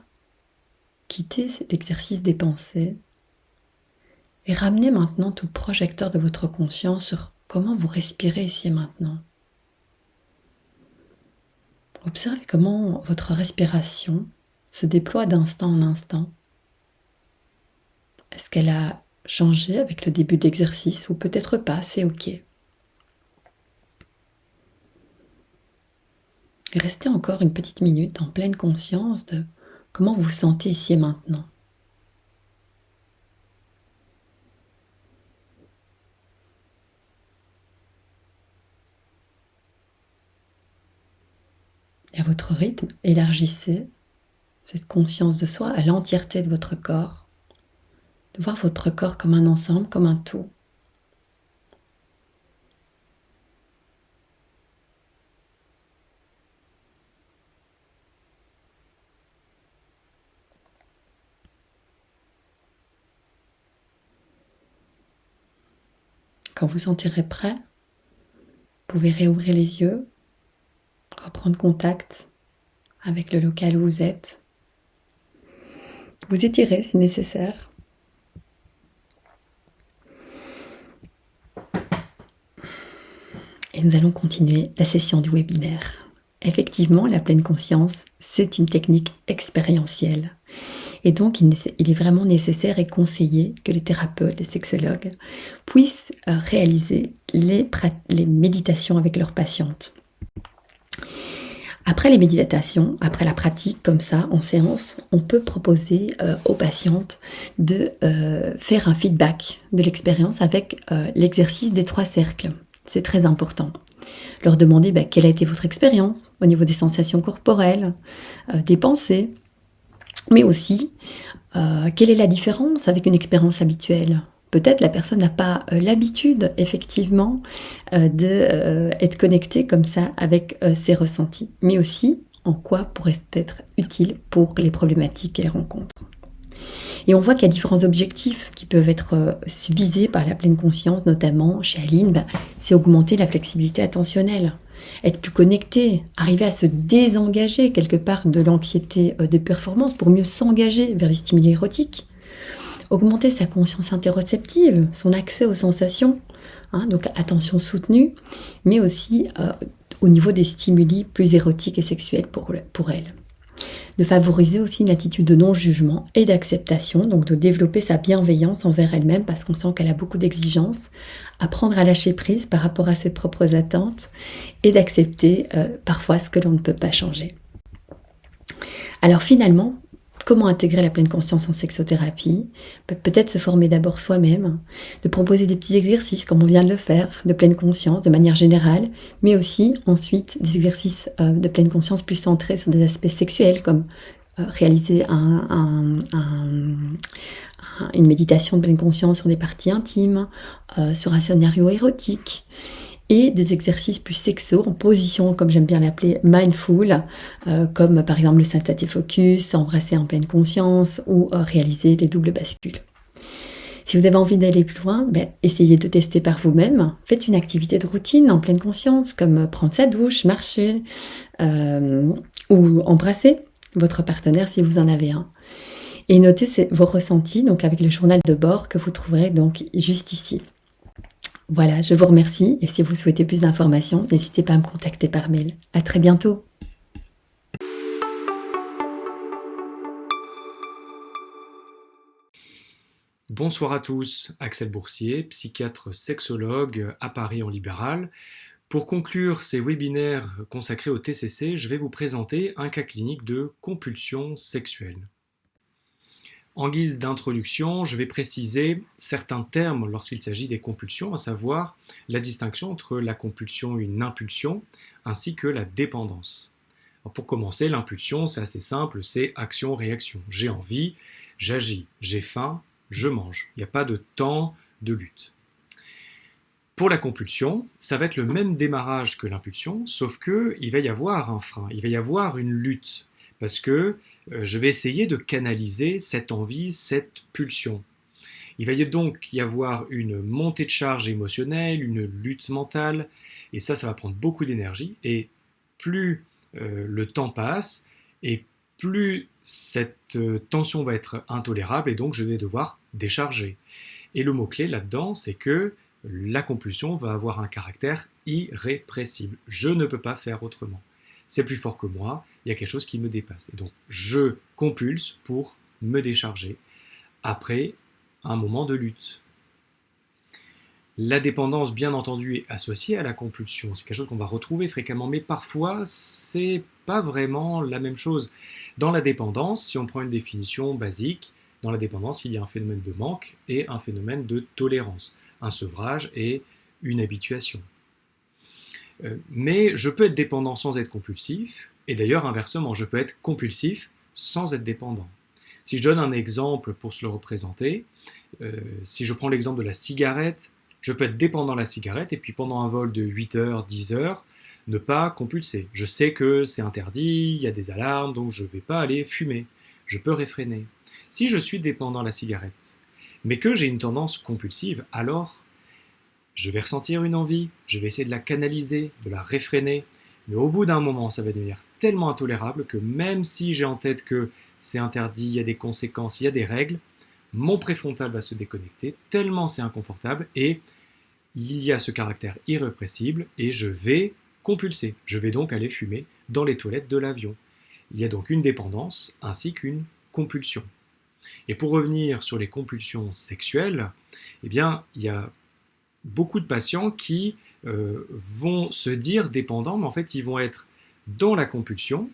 quittez l'exercice des pensées et ramenez maintenant tout projecteur de votre conscience sur comment vous respirez ici et maintenant. Observez comment votre respiration se déploie d'instant en instant. Est-ce qu'elle a changé avec le début de l'exercice ou peut-être pas, c'est ok. Et restez encore une petite minute en pleine conscience de comment vous vous sentez ici et maintenant. Et à votre rythme, élargissez cette conscience de soi à l'entièreté de votre corps, de voir votre corps comme un ensemble, comme un tout. Quand vous sentirez prêt, vous pouvez réouvrir les yeux, reprendre contact avec le local où vous êtes. Vous étirez si nécessaire. Et nous allons continuer la session du webinaire. Effectivement, la pleine conscience, c'est une technique expérientielle. Et donc, il est vraiment nécessaire et conseillé que les thérapeutes, les sexologues puissent réaliser les méditations avec leurs patientes. Après les méditations, après la pratique comme ça en séance, on peut proposer aux patientes de faire un feedback de l'expérience avec l'exercice des 3 cercles. C'est très important. Leur demander quelle a été votre expérience au niveau des sensations corporelles, des pensées, mais aussi quelle est la différence avec une expérience habituelle. Peut-être la personne n'a pas l'habitude, effectivement, d'être connectée comme ça avec ses ressentis, mais aussi en quoi pourrait être utile pour les problématiques qu'elle rencontre. Et on voit qu'il y a différents objectifs qui peuvent être visés par la pleine conscience, notamment chez Aline, c'est augmenter la flexibilité attentionnelle, être plus connecté, arriver à se désengager quelque part de l'anxiété de performance pour mieux s'engager vers les stimuli érotiques, augmenter sa conscience interoceptive, son accès aux sensations, donc attention soutenue, mais aussi au niveau des stimuli plus érotiques et sexuels pour elle. De favoriser aussi une attitude de non-jugement et d'acceptation, donc de développer sa bienveillance envers elle-même parce qu'on sent qu'elle a beaucoup d'exigences, apprendre à lâcher prise par rapport à ses propres attentes et d'accepter parfois ce que l'on ne peut pas changer. Alors finalement, comment intégrer la pleine conscience en sexothérapie? Peut-être se former d'abord soi-même, de proposer des petits exercices comme on vient de le faire, de pleine conscience de manière générale, mais aussi ensuite des exercices de pleine conscience plus centrés sur des aspects sexuels comme réaliser une méditation de pleine conscience sur des parties intimes, sur un scénario érotique, et des exercices plus sexo en position, comme j'aime bien l'appeler, mindful, comme par exemple le Sentaté Focus, embrasser en pleine conscience ou réaliser les doubles bascules. Si vous avez envie d'aller plus loin, essayez de tester par vous-même. Faites une activité de routine en pleine conscience, comme prendre sa douche, marcher ou embrasser votre partenaire si vous en avez un. Et notez vos ressentis donc avec le journal de bord que vous trouverez donc juste ici. Voilà, je vous remercie et si vous souhaitez plus d'informations, n'hésitez pas à me contacter par mail. À très bientôt. Bonsoir à tous, Axel Boursier, psychiatre sexologue à Paris en libéral. Pour conclure ces webinaires consacrés au TCC, je vais vous présenter un cas clinique de compulsion sexuelle. En guise d'introduction, je vais préciser certains termes lorsqu'il s'agit des compulsions, à savoir la distinction entre la compulsion et une impulsion, ainsi que la dépendance. Alors pour commencer, l'impulsion, c'est assez simple, c'est action-réaction. J'ai envie, j'agis, j'ai faim, je mange. Il n'y a pas de temps de lutte. Pour la compulsion, ça va être le même démarrage que l'impulsion, sauf qu'il va y avoir un frein, il va y avoir une lutte, parce que je vais essayer de canaliser cette envie, cette pulsion. Il va donc y avoir une montée de charge émotionnelle, une lutte mentale, et ça va prendre beaucoup d'énergie, et plus le temps passe, et plus cette tension va être intolérable et donc je vais devoir décharger. Et le mot-clé là-dedans, c'est que la compulsion va avoir un caractère irrépressible. Je ne peux pas faire autrement. C'est plus fort que moi, il y a quelque chose qui me dépasse. Et donc je compulse pour me décharger après un moment de lutte. La dépendance, bien entendu, est associée à la compulsion. C'est quelque chose qu'on va retrouver fréquemment, mais parfois, c'est pas vraiment la même chose. Dans la dépendance, si on prend une définition basique, dans la dépendance, il y a un phénomène de manque et un phénomène de tolérance, un sevrage et une habituation. Mais je peux être dépendant sans être compulsif, et d'ailleurs inversement, je peux être compulsif sans être dépendant. Si je donne un exemple pour se le représenter, si je prends l'exemple de la cigarette, je peux être dépendant de la cigarette et puis pendant un vol de 8 heures, 10 heures, ne pas compulser. Je sais que c'est interdit, il y a des alarmes, donc je ne vais pas aller fumer. Je peux réfréner. Si je suis dépendant de la cigarette, mais que j'ai une tendance compulsive, alors je vais ressentir une envie, je vais essayer de la canaliser, de la réfréner, mais au bout d'un moment, ça va devenir tellement intolérable que même si j'ai en tête que c'est interdit, il y a des conséquences, il y a des règles, mon préfrontal va se déconnecter, tellement c'est inconfortable, et il y a ce caractère irrépressible, et je vais compulser. Je vais donc aller fumer dans les toilettes de l'avion. Il y a donc une dépendance ainsi qu'une compulsion. Et pour revenir sur les compulsions sexuelles, eh bien, il y a beaucoup de patients qui vont se dire dépendants, mais en fait, ils vont être dans la compulsion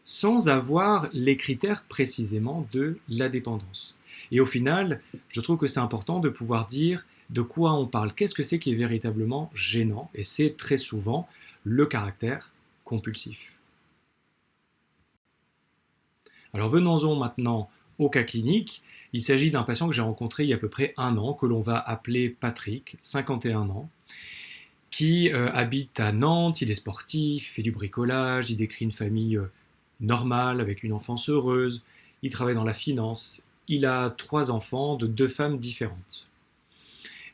sans avoir les critères précisément de la dépendance. Et au final, je trouve que c'est important de pouvoir dire de quoi on parle, qu'est-ce que c'est qui est véritablement gênant, et c'est très souvent le caractère compulsif. Alors venons-en maintenant au cas clinique. Il s'agit d'un patient que j'ai rencontré il y a à peu près 1 an, que l'on va appeler Patrick, 51 ans, qui habite à Nantes, il est sportif, il fait du bricolage, il décrit une famille normale, avec une enfance heureuse, il travaille dans la finance, il a 3 enfants de 2 femmes différentes.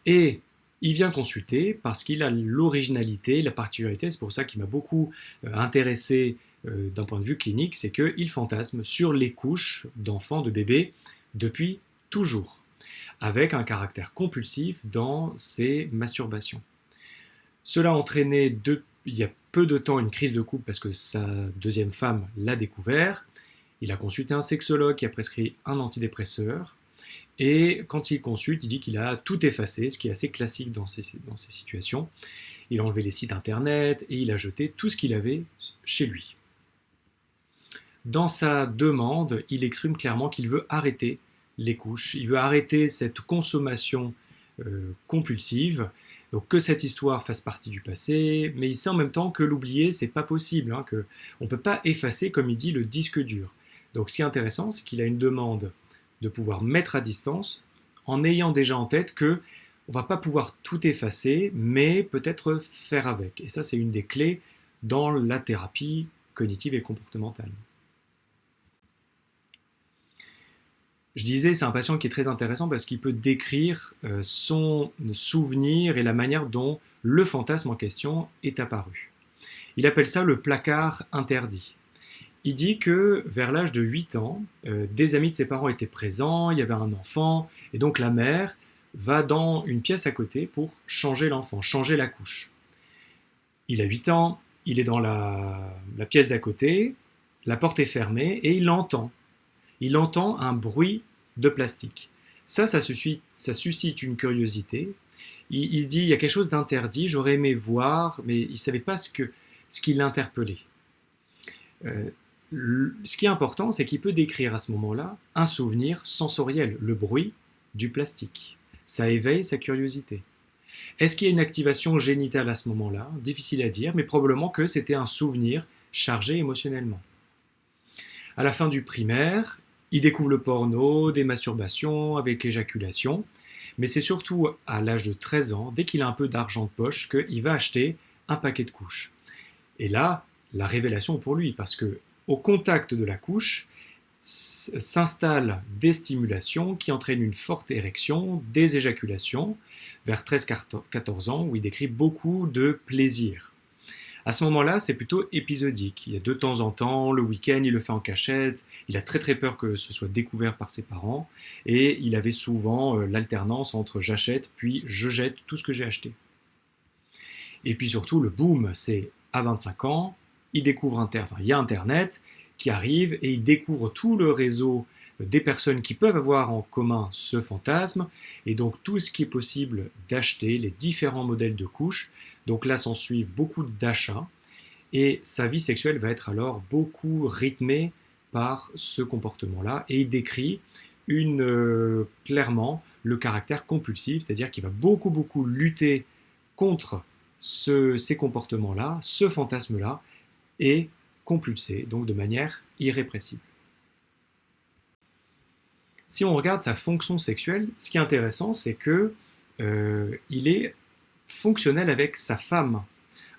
Et il vient consulter parce qu'il a l'originalité, la particularité, c'est pour ça qu'il m'a beaucoup intéressé d'un point de vue clinique, c'est qu'il fantasme sur les couches d'enfants, de bébés, depuis toujours, avec un caractère compulsif dans ses masturbations. Cela a entraîné il y a peu de temps une crise de couple parce que sa 2e femme l'a découvert. Il a consulté un sexologue qui a prescrit un antidépresseur. Et quand il consulte, il dit qu'il a tout effacé, ce qui est assez classique dans ces situations. Il a enlevé les sites internet et il a jeté tout ce qu'il avait chez lui. Dans sa demande, il exprime clairement qu'il veut arrêter les couches, il veut arrêter cette consommation compulsive, donc que cette histoire fasse partie du passé, mais il sait en même temps que l'oublier, c'est pas possible, qu'on ne peut pas effacer, comme il dit, le disque dur. Donc ce qui est intéressant, c'est qu'il a une demande de pouvoir mettre à distance, en ayant déjà en tête que on va pas pouvoir tout effacer, mais peut-être faire avec. Et ça, c'est une des clés dans la thérapie cognitive et comportementale. Je disais, c'est un patient qui est très intéressant parce qu'il peut décrire son souvenir et la manière dont le fantasme en question est apparu. Il appelle ça le placard interdit. Il dit que vers l'âge de 8 ans, des amis de ses parents étaient présents, il y avait un enfant, et donc la mère va dans une pièce à côté pour changer l'enfant, changer la couche. Il a 8 ans, il est dans la pièce d'à côté, la porte est fermée et il entend. Il entend un bruit de plastique. Ça suscite une curiosité. Il se dit, il y a quelque chose d'interdit, j'aurais aimé voir, mais il ne savait pas ce qui l'interpellait. Ce qui est important, c'est qu'il peut décrire à ce moment-là un souvenir sensoriel, le bruit du plastique. Ça éveille sa curiosité. Est-ce qu'il y a une activation génitale à ce moment-là? Difficile à dire, mais probablement que c'était un souvenir chargé émotionnellement. À la fin du primaire, il découvre le porno, des masturbations avec éjaculation, mais c'est surtout à l'âge de 13 ans, dès qu'il a un peu d'argent de poche, qu'il va acheter un paquet de couches. Et là, la révélation pour lui, parce que au contact de la couche, s'installent des stimulations qui entraînent une forte érection, des éjaculations, vers 13-14 ans, où il décrit beaucoup de plaisir. À ce moment-là, c'est plutôt épisodique. Il y a de temps en temps, le week-end, il le fait en cachette, il a très très peur que ce soit découvert par ses parents, et il avait souvent l'alternance entre j'achète puis je jette tout ce que j'ai acheté. Et puis surtout, le boom, c'est à 25 ans, il découvre il y a Internet qui arrive et il découvre tout le réseau des personnes qui peuvent avoir en commun ce fantasme, et donc tout ce qui est possible d'acheter, les différents modèles de couches. Donc là s'en suivent beaucoup d'achats, et sa vie sexuelle va être alors beaucoup rythmée par ce comportement-là, et il décrit clairement le caractère compulsif, c'est-à-dire qu'il va beaucoup lutter contre ces comportements-là, ce fantasme-là, et compulser, donc de manière irrépressible. Si on regarde sa fonction sexuelle, ce qui est intéressant, c'est que il est fonctionnel avec sa femme.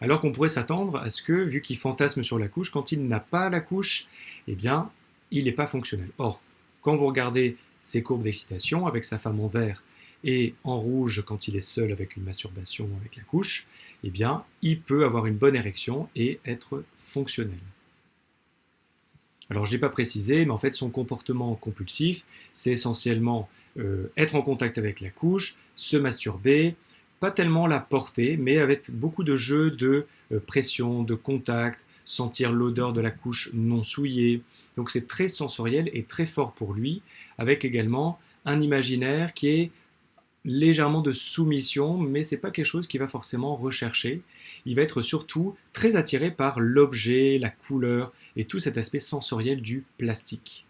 Alors qu'on pourrait s'attendre à ce que, vu qu'il fantasme sur la couche, quand il n'a pas la couche, eh bien, il n'est pas fonctionnel. Or, quand vous regardez ses courbes d'excitation avec sa femme en vert et en rouge quand il est seul avec une masturbation avec la couche, eh bien, il peut avoir une bonne érection et être fonctionnel. Alors, je ne l'ai pas précisé, mais en fait, son comportement compulsif, c'est essentiellement être en contact avec la couche, se masturber, pas tellement la porter, mais avec beaucoup de jeux de pression, de contact, sentir l'odeur de la couche non souillée. Donc, c'est très sensoriel et très fort pour lui, avec également un imaginaire qui est légèrement de soumission, mais ce n'est pas quelque chose qu'il va forcément rechercher. Il va être surtout très attiré par l'objet, la couleur et tout cet aspect sensoriel du plastique.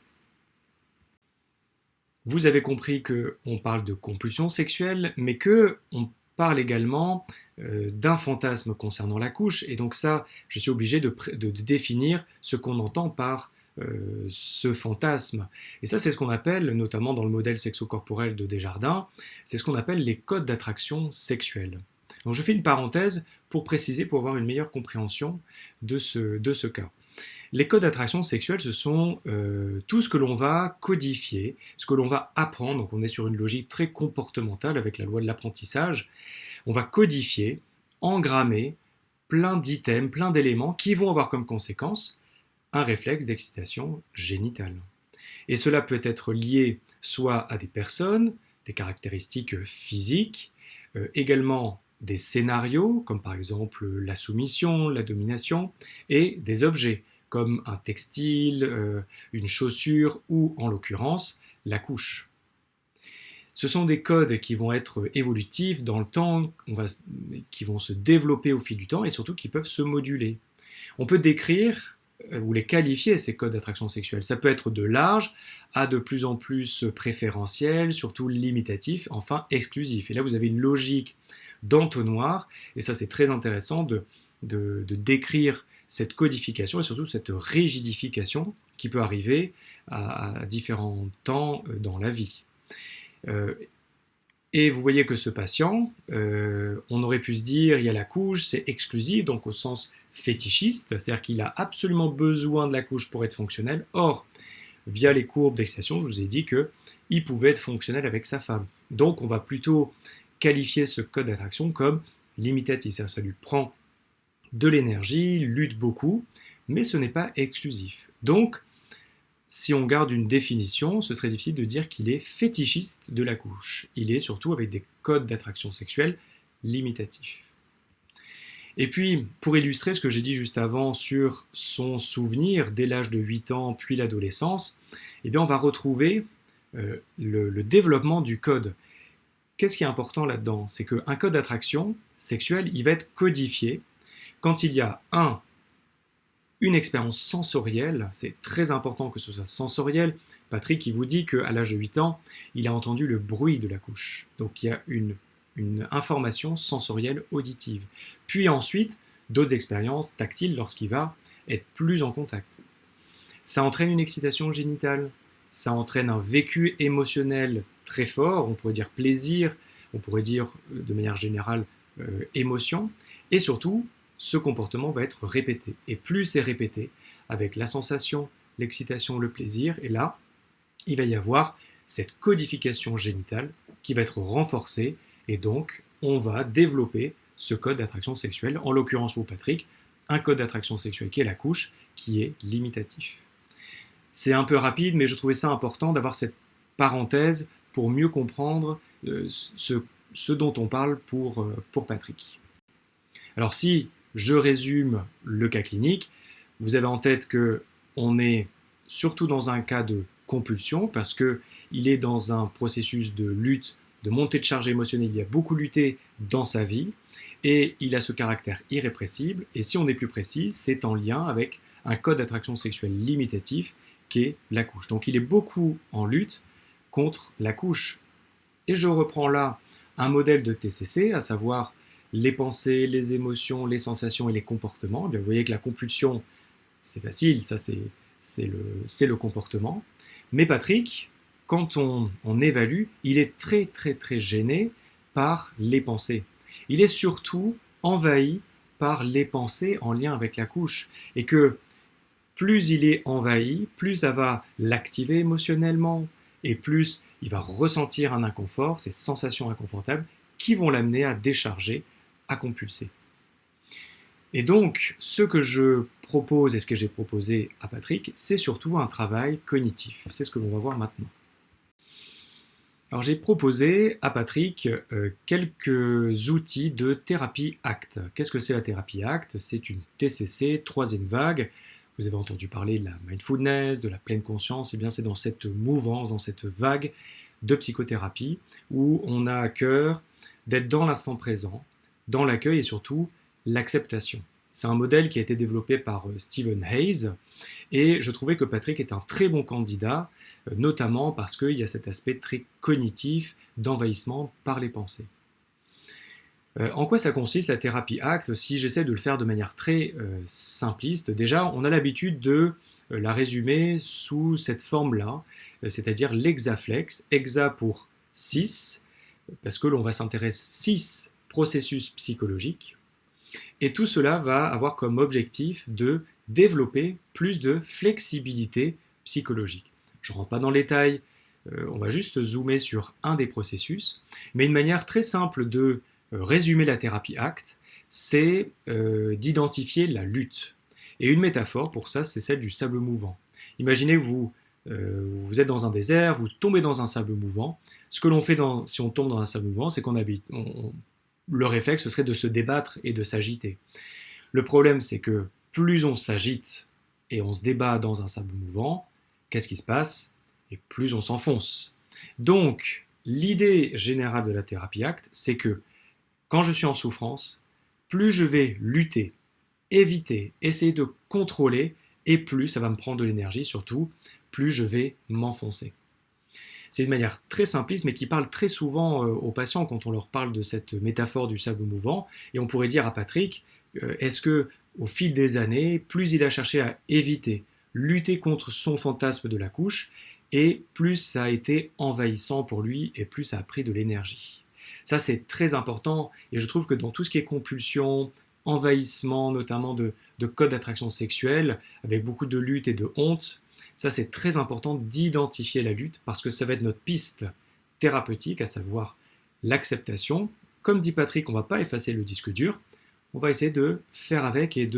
Vous avez compris qu'on parle de compulsion sexuelle, mais qu'on parle également d'un fantasme concernant la couche, et donc ça, je suis obligé de définir ce qu'on entend par ce fantasme. Et ça, c'est ce qu'on appelle, notamment dans le modèle sexo-corporel de Desjardins, c'est ce qu'on appelle les codes d'attraction sexuelle. Donc je fais une parenthèse pour préciser, pour avoir une meilleure compréhension de ce cas. Les codes d'attraction sexuelle, ce sont tout ce que l'on va codifier, ce que l'on va apprendre. Donc on est sur une logique très comportementale avec la loi de l'apprentissage. On va codifier, engrammer plein d'items, plein d'éléments qui vont avoir comme conséquence un réflexe d'excitation génitale. Et cela peut être lié soit à des personnes, des caractéristiques physiques, également des scénarios, comme par exemple la soumission, la domination, et des objets, comme un textile, une chaussure ou, en l'occurrence, la couche. Ce sont des codes qui vont être évolutifs dans le temps, qui vont se développer au fil du temps et surtout qui peuvent se moduler. On peut décrire ou les qualifier, ces codes d'attraction sexuelle. Ça peut être de large à de plus en plus préférentiel, surtout limitatif, enfin exclusif. Et là, vous avez une logique d'entonnoir, et ça c'est très intéressant de décrire cette codification et surtout cette rigidification qui peut arriver à différents temps dans la vie. Et vous voyez que ce patient, on aurait pu se dire, il y a la couche, c'est exclusif, donc au sens fétichiste, c'est-à-dire qu'il a absolument besoin de la couche pour être fonctionnel. Or, via les courbes d'excitation, je vous ai dit qu'il pouvait être fonctionnel avec sa femme. Donc, on va plutôt qualifier ce code d'attraction comme limitatif, c'est-à-dire que ça lui prend de l'énergie, lutte beaucoup, mais ce n'est pas exclusif. Donc, si on garde une définition, ce serait difficile de dire qu'il est fétichiste de la couche. Il est surtout avec des codes d'attraction sexuelle limitatifs. Et puis, pour illustrer ce que j'ai dit juste avant sur son souvenir dès l'âge de 8 ans, puis l'adolescence, eh bien on va retrouver le développement du code. Qu'est-ce qui est important là-dedans? C'est qu'un code d'attraction sexuelle, il va être codifié quand il y a une expérience sensorielle. C'est très important que ce soit sensoriel. Patrick, il vous dit qu'à l'âge de 8 ans, il a entendu le bruit de la couche. Donc il y a une information sensorielle auditive. Puis ensuite, d'autres expériences tactiles lorsqu'il va être plus en contact. Ça entraîne une excitation génitale, ça entraîne un vécu émotionnel très fort, on pourrait dire plaisir, on pourrait dire de manière générale émotion, et surtout, ce comportement va être répété. Et plus c'est répété, avec la sensation, l'excitation, le plaisir, et là, il va y avoir cette codification génitale qui va être renforcée, et donc on va développer ce code d'attraction sexuelle, en l'occurrence pour Patrick, un code d'attraction sexuelle qui est la couche, qui est limitatif. C'est un peu rapide, mais je trouvais ça important d'avoir cette parenthèse pour mieux comprendre ce dont on parle pour Patrick. Alors si je résume le cas clinique, vous avez en tête qu'on est surtout dans un cas de compulsion parce qu'il est dans un processus de lutte, de montée de charge émotionnelle, il a beaucoup lutté dans sa vie et il a ce caractère irrépressible et si on est plus précis, c'est en lien avec un code d'attraction sexuelle limitatif qui est la couche. Donc il est beaucoup en lutte contre la couche. Et je reprends là un modèle de TCC, à savoir les pensées, les émotions, les sensations et les comportements. Bien, vous voyez que la compulsion, c'est facile, ça c'est le comportement. Mais Patrick, quand on évalue, il est très très très gêné par les pensées. Il est surtout envahi par les pensées en lien avec la couche. Et que plus il est envahi, plus ça va l'activer émotionnellement et plus il va ressentir un inconfort, ces sensations inconfortables qui vont l'amener à décharger, à compulser. Et donc, ce que je propose et ce que j'ai proposé à Patrick, c'est surtout un travail cognitif. C'est ce que l'on va voir maintenant. Alors j'ai proposé à Patrick quelques outils de thérapie ACT. Qu'est-ce que c'est la thérapie ACT? C'est une TCC, troisième vague. Vous avez entendu parler de la mindfulness, de la pleine conscience, et bien c'est dans cette mouvance, dans cette vague de psychothérapie où on a à cœur d'être dans l'instant présent, dans l'accueil et surtout l'acceptation. C'est un modèle qui a été développé par Stephen Hayes et je trouvais que Patrick est un très bon candidat, notamment parce qu'il y a cet aspect très cognitif d'envahissement par les pensées. En quoi ça consiste la thérapie ACT? Si j'essaie de le faire de manière très simpliste, déjà on a l'habitude de la résumer sous cette forme-là, c'est-à-dire l'hexaflex, hexa pour 6, parce que l'on va s'intéresser à 6 processus psychologiques, et tout cela va avoir comme objectif de développer plus de flexibilité psychologique. Je ne rentre pas dans les détails, on va juste zoomer sur un des processus, mais une manière très simple de résumer la thérapie ACT, c'est d'identifier la lutte. Et une métaphore pour ça, c'est celle du sable mouvant. Imaginez vous êtes dans un désert, vous tombez dans un sable mouvant. Ce que l'on fait si on tombe dans un sable mouvant, c'est le réflexe ce serait de se débattre et de s'agiter. Le problème, c'est que plus on s'agite et on se débat dans un sable mouvant, qu'est-ce qui se passe? Et plus on s'enfonce. Donc, l'idée générale de la thérapie ACT, c'est que quand je suis en souffrance, plus je vais lutter, éviter, essayer de contrôler, et plus ça va me prendre de l'énergie, surtout, plus je vais m'enfoncer. C'est une manière très simpliste, mais qui parle très souvent aux patients quand on leur parle de cette métaphore du sable mouvant. Et on pourrait dire à Patrick, est-ce que au fil des années, plus il a cherché à éviter, lutter contre son fantasme de la couche, et plus ça a été envahissant pour lui, et plus ça a pris de l'énergie. Ça, c'est très important, et je trouve que dans tout ce qui est compulsion, envahissement, notamment de codes d'attraction sexuelle, avec beaucoup de lutte et de honte, ça, c'est très important d'identifier la lutte, parce que ça va être notre piste thérapeutique, à savoir l'acceptation. Comme dit Patrick, on ne va pas effacer le disque dur, on va essayer de faire avec et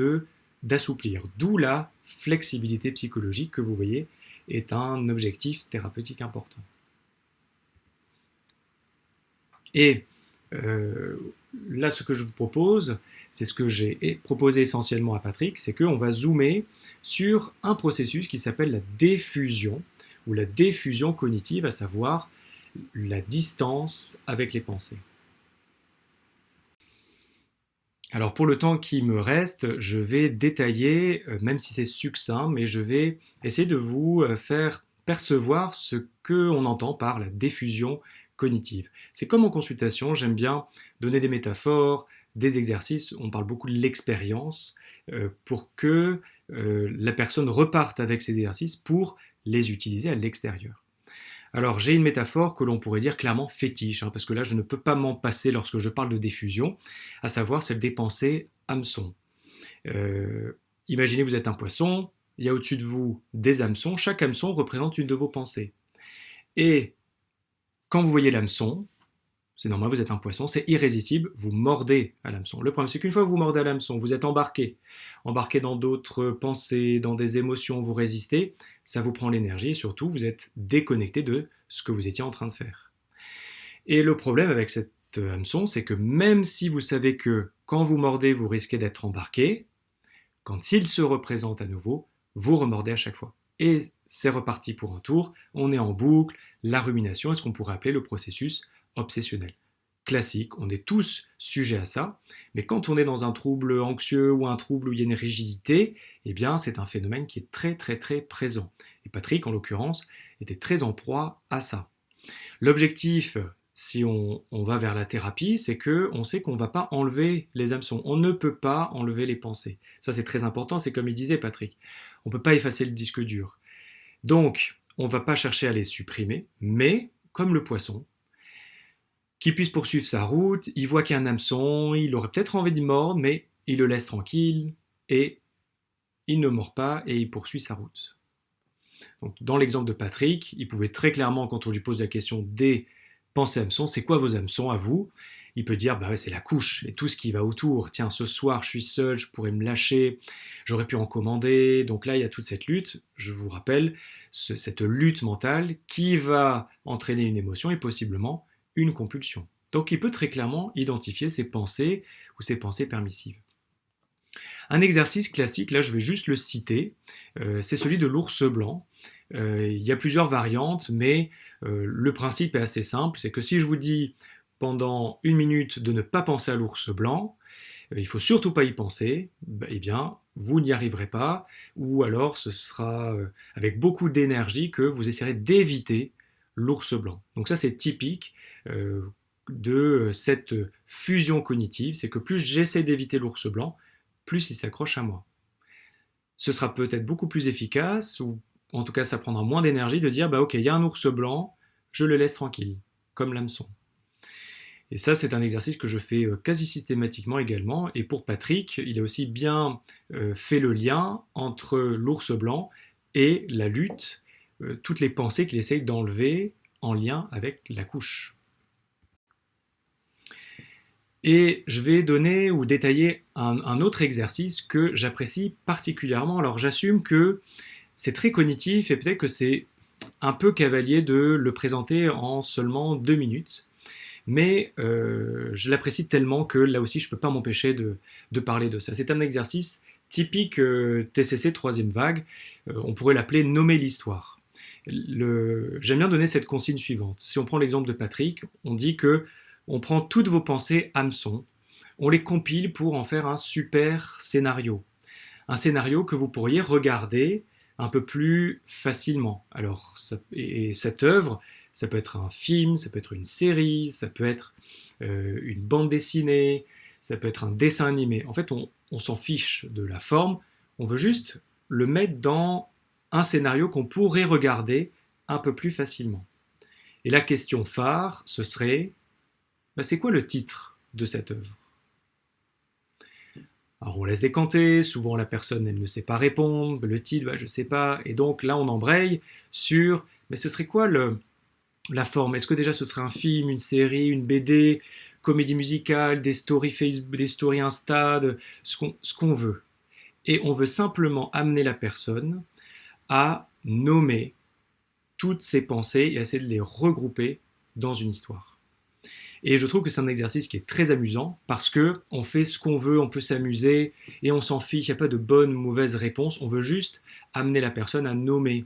d'assouplir. D'où la flexibilité psychologique que vous voyez est un objectif thérapeutique important. Et là, ce que je vous propose, c'est ce que j'ai proposé essentiellement à Patrick, c'est qu'on va zoomer sur un processus qui s'appelle la diffusion, ou la diffusion cognitive, à savoir la distance avec les pensées. Alors pour le temps qui me reste, je vais détailler, même si c'est succinct, mais je vais essayer de vous faire percevoir ce qu'on entend par la diffusion cognitive. C'est comme en consultation, j'aime bien donner des métaphores, des exercices, on parle beaucoup de l'expérience, pour que la personne reparte avec ces exercices pour les utiliser à l'extérieur. Alors j'ai une métaphore que l'on pourrait dire clairement fétiche, parce que là je ne peux pas m'en passer lorsque je parle de diffusion, à savoir celle des pensées hameçons. Imaginez vous êtes un poisson, il y a au-dessus de vous des hameçons, chaque hameçon représente une de vos pensées. Et quand vous voyez l'hameçon, C'est normal, vous êtes un poisson, c'est irrésistible, vous mordez à l'hameçon. Le problème, c'est qu'une fois que vous mordez à l'hameçon, vous êtes embarqué dans d'autres pensées, dans des émotions, vous résistez, ça vous prend l'énergie et surtout, vous êtes déconnecté de ce que vous étiez en train de faire. Et le problème avec cet hameçon, c'est que même si vous savez que quand vous mordez, vous risquez d'être embarqué, quand il se représente à nouveau, vous remordez à chaque fois. Et c'est reparti pour un tour, on est en boucle, la rumination est ce qu'on pourrait appeler le processus obsessionnel. Classique, on est tous sujets à ça, mais quand on est dans un trouble anxieux ou un trouble où il y a une rigidité, eh bien c'est un phénomène qui est très très très présent. Et Patrick, en l'occurrence, était très en proie à ça. L'objectif, si on va vers la thérapie, c'est qu'on sait qu'on ne va pas enlever les hameçons. On ne peut pas enlever les pensées. Ça c'est très important, c'est comme il disait Patrick. On ne peut pas effacer le disque dur. Donc, on ne va pas chercher à les supprimer, mais comme le poisson, qui puisse poursuivre sa route, il voit qu'il y a un hameçon, il aurait peut-être envie de mordre, mais il le laisse tranquille et il ne mord pas et il poursuit sa route. Donc, dans l'exemple de Patrick, il pouvait très clairement, quand on lui pose la question des pensées hameçons, c'est quoi vos hameçons à vous? Il peut dire, bah ouais, c'est la couche et tout ce qui va autour. Tiens, ce soir, je suis seul, je pourrais me lâcher, j'aurais pu en commander. Donc là, il y a toute cette lutte, je vous rappelle, cette lutte mentale qui va entraîner une émotion et possiblement une compulsion. Donc il peut très clairement identifier ses pensées ou ses pensées permissives. Un exercice classique, là je vais juste le citer, c'est celui de l'ours blanc. Il y a plusieurs variantes, mais le principe est assez simple, c'est que si je vous dis pendant 1 minute de ne pas penser à l'ours blanc, il ne faut surtout pas y penser, eh bien vous n'y arriverez pas, ou alors ce sera avec beaucoup d'énergie que vous essayerez d'éviter l'ours blanc. Donc ça c'est typique de cette fusion cognitive, c'est que plus j'essaie d'éviter l'ours blanc, plus il s'accroche à moi. Ce sera peut-être beaucoup plus efficace, ou en tout cas ça prendra moins d'énergie de dire bah ok, il y a un ours blanc, je le laisse tranquille, comme l'hameçon. Et ça c'est un exercice que je fais quasi systématiquement également, et pour Patrick, il a aussi bien fait le lien entre l'ours blanc et la lutte, toutes les pensées qu'il essaye d'enlever en lien avec la couche. Et je vais donner ou détailler un autre exercice que j'apprécie particulièrement. Alors j'assume que c'est très cognitif et peut-être que c'est un peu cavalier de le présenter en seulement 2 minutes. Mais je l'apprécie tellement que là aussi je ne peux pas m'empêcher de parler de ça. C'est un exercice typique TCC 3e vague. On pourrait l'appeler nommer l'histoire. J'aime bien donner cette consigne suivante. Si on prend l'exemple de Patrick, on dit que on prend toutes vos pensées hameçons, on les compile pour en faire un super scénario. Un scénario que vous pourriez regarder un peu plus facilement. Alors, cette œuvre, ça peut être un film, ça peut être une série, ça peut être une bande dessinée, ça peut être un dessin animé. En fait, on s'en fiche de la forme, on veut juste le mettre dans un scénario qu'on pourrait regarder un peu plus facilement. Et la question phare, ce serait, c'est quoi le titre de cette œuvre? Alors on laisse décanter, souvent la personne elle ne sait pas répondre, le titre, je ne sais pas, et donc là on embraye sur, mais ce serait quoi la forme? Est-ce que déjà ce serait un film, une série, une BD, comédie musicale, des stories Facebook, des stories Insta, ce qu'on veut. Et on veut simplement amener la personne à nommer toutes ses pensées et à essayer de les regrouper dans une histoire. Et je trouve que c'est un exercice qui est très amusant parce qu'on fait ce qu'on veut, on peut s'amuser et on s'en fiche, il n'y a pas de bonne ou mauvaise réponse, on veut juste amener la personne à nommer.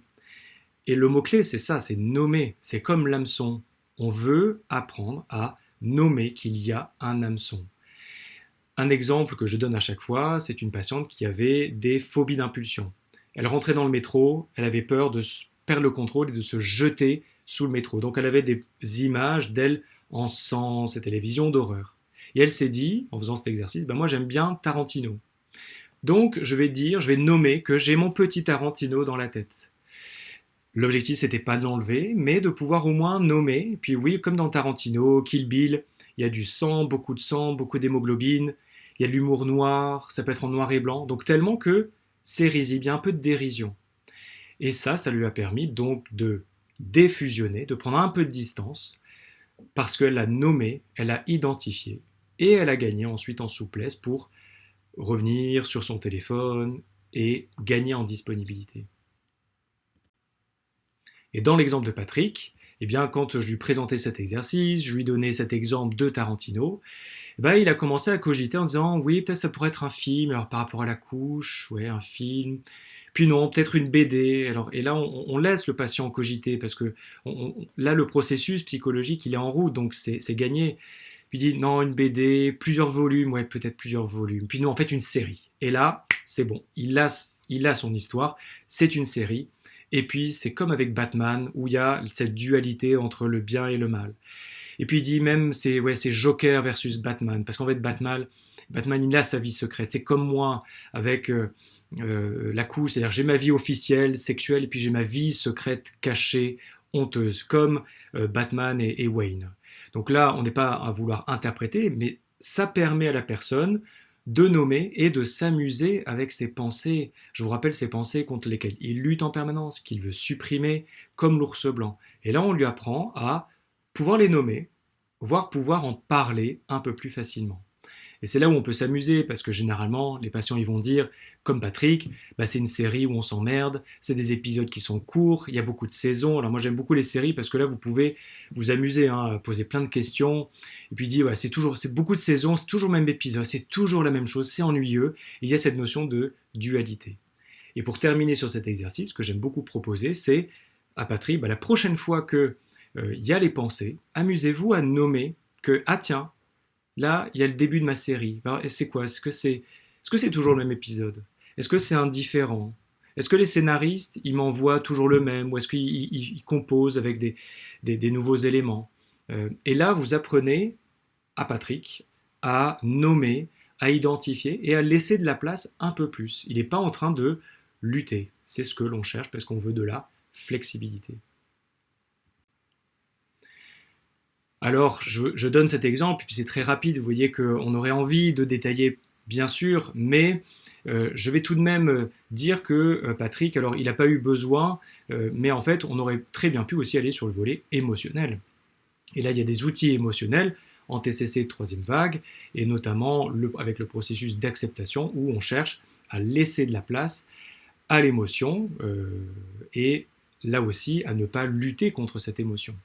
Et le mot-clé, c'est ça, c'est nommer, c'est comme l'hameçon. On veut apprendre à nommer qu'il y a un hameçon. Un exemple que je donne à chaque fois, c'est une patiente qui avait des phobies d'impulsion. Elle rentrait dans le métro, elle avait peur de perdre le contrôle et de se jeter sous le métro. Donc elle avait des images d'elle en sang, c'était les visions d'horreur. Et elle s'est dit, en faisant cet exercice, moi j'aime bien Tarantino. Donc je vais nommer que j'ai mon petit Tarantino dans la tête. L'objectif c'était pas de l'enlever, mais de pouvoir au moins nommer. Et puis oui, comme dans Tarantino, Kill Bill, il y a du sang, beaucoup d'hémoglobine, il y a de l'humour noir, ça peut être en noir et blanc, donc tellement que c'est risible, il y a un peu de dérision. Et ça lui a permis donc de défusionner, de prendre un peu de distance, parce qu'elle a nommé, elle a identifié, et elle a gagné ensuite en souplesse pour revenir sur son téléphone et gagner en disponibilité. Et dans l'exemple de Patrick, eh bien, quand je lui présentais cet exercice, je lui donnais cet exemple de Tarantino, eh ben, il a commencé à cogiter en disant oui, peut-être ça pourrait être un film, alors par rapport à la couche, ouais, un film. Puis non, peut-être une BD. Alors, et là, on laisse le patient cogiter parce que là, le processus psychologique, il est en route, donc c'est gagné. Puis il dit non, une BD, plusieurs volumes, ouais, peut-être plusieurs volumes. Puis non, en fait, une série. Et là, c'est bon, il a son histoire, c'est une série. Et puis, c'est comme avec Batman, où il y a cette dualité entre le bien et le mal. Et puis, il dit même, c'est Joker versus Batman. Parce qu'en fait, Batman, il a sa vie secrète. C'est comme moi, avec la couche. C'est-à-dire, j'ai ma vie officielle, sexuelle, et puis j'ai ma vie secrète, cachée, honteuse, comme Batman et Wayne. Donc là, on n'est pas à vouloir interpréter, mais ça permet à la personne de nommer et de s'amuser avec ses pensées. Je vous rappelle ces pensées contre lesquelles il lutte en permanence, qu'il veut supprimer, comme l'ours blanc. Et là, on lui apprend à pouvoir les nommer, voire pouvoir en parler un peu plus facilement. Et c'est là où on peut s'amuser, parce que généralement, les patients ils vont dire, comme Patrick, bah, c'est une série où on s'emmerde, c'est des épisodes qui sont courts, il y a beaucoup de saisons. Alors moi j'aime beaucoup les séries parce que là vous pouvez vous amuser, poser plein de questions. Et puis il dit, ouais, c'est beaucoup de saisons, c'est toujours le même épisode, c'est toujours la même chose, c'est ennuyeux. Et il y a cette notion de dualité. Et pour terminer sur cet exercice, que j'aime beaucoup proposer, c'est à Patrick, bah, la prochaine fois que il y a les pensées, amusez-vous à nommer que, ah tiens, là, il y a le début de ma série. Alors, c'est quoi ? Est-ce que c'est toujours le même épisode ? Est-ce que c'est indifférent ? Est-ce que les scénaristes, ils m'envoient toujours le même ? Ou est-ce qu'ils composent avec des nouveaux éléments ? Et là, vous apprenez à Patrick à nommer, à identifier et à laisser de la place un peu plus. Il n'est pas en train de lutter. C'est ce que l'on cherche parce qu'on veut de la flexibilité. Alors, je donne cet exemple, puis c'est très rapide, vous voyez qu'on aurait envie de détailler, bien sûr, mais je vais tout de même dire que Patrick, alors il n'a pas eu besoin, mais en fait, on aurait très bien pu aussi aller sur le volet émotionnel. Et là, il y a des outils émotionnels en TCC de troisième vague, et notamment avec le processus d'acceptation, où on cherche à laisser de la place à l'émotion, et là aussi, à ne pas lutter contre cette émotion.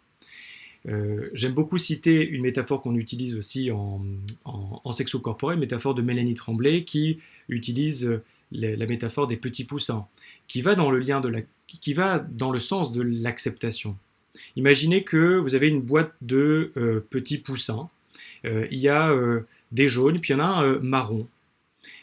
J'aime beaucoup citer une métaphore qu'on utilise aussi en sexo-corporel, une métaphore de Mélanie Tremblay qui utilise la métaphore des petits poussins, qui va dans le sens de l'acceptation. Imaginez que vous avez une boîte de petits poussins, il y a des jaunes, puis il y en a un marron.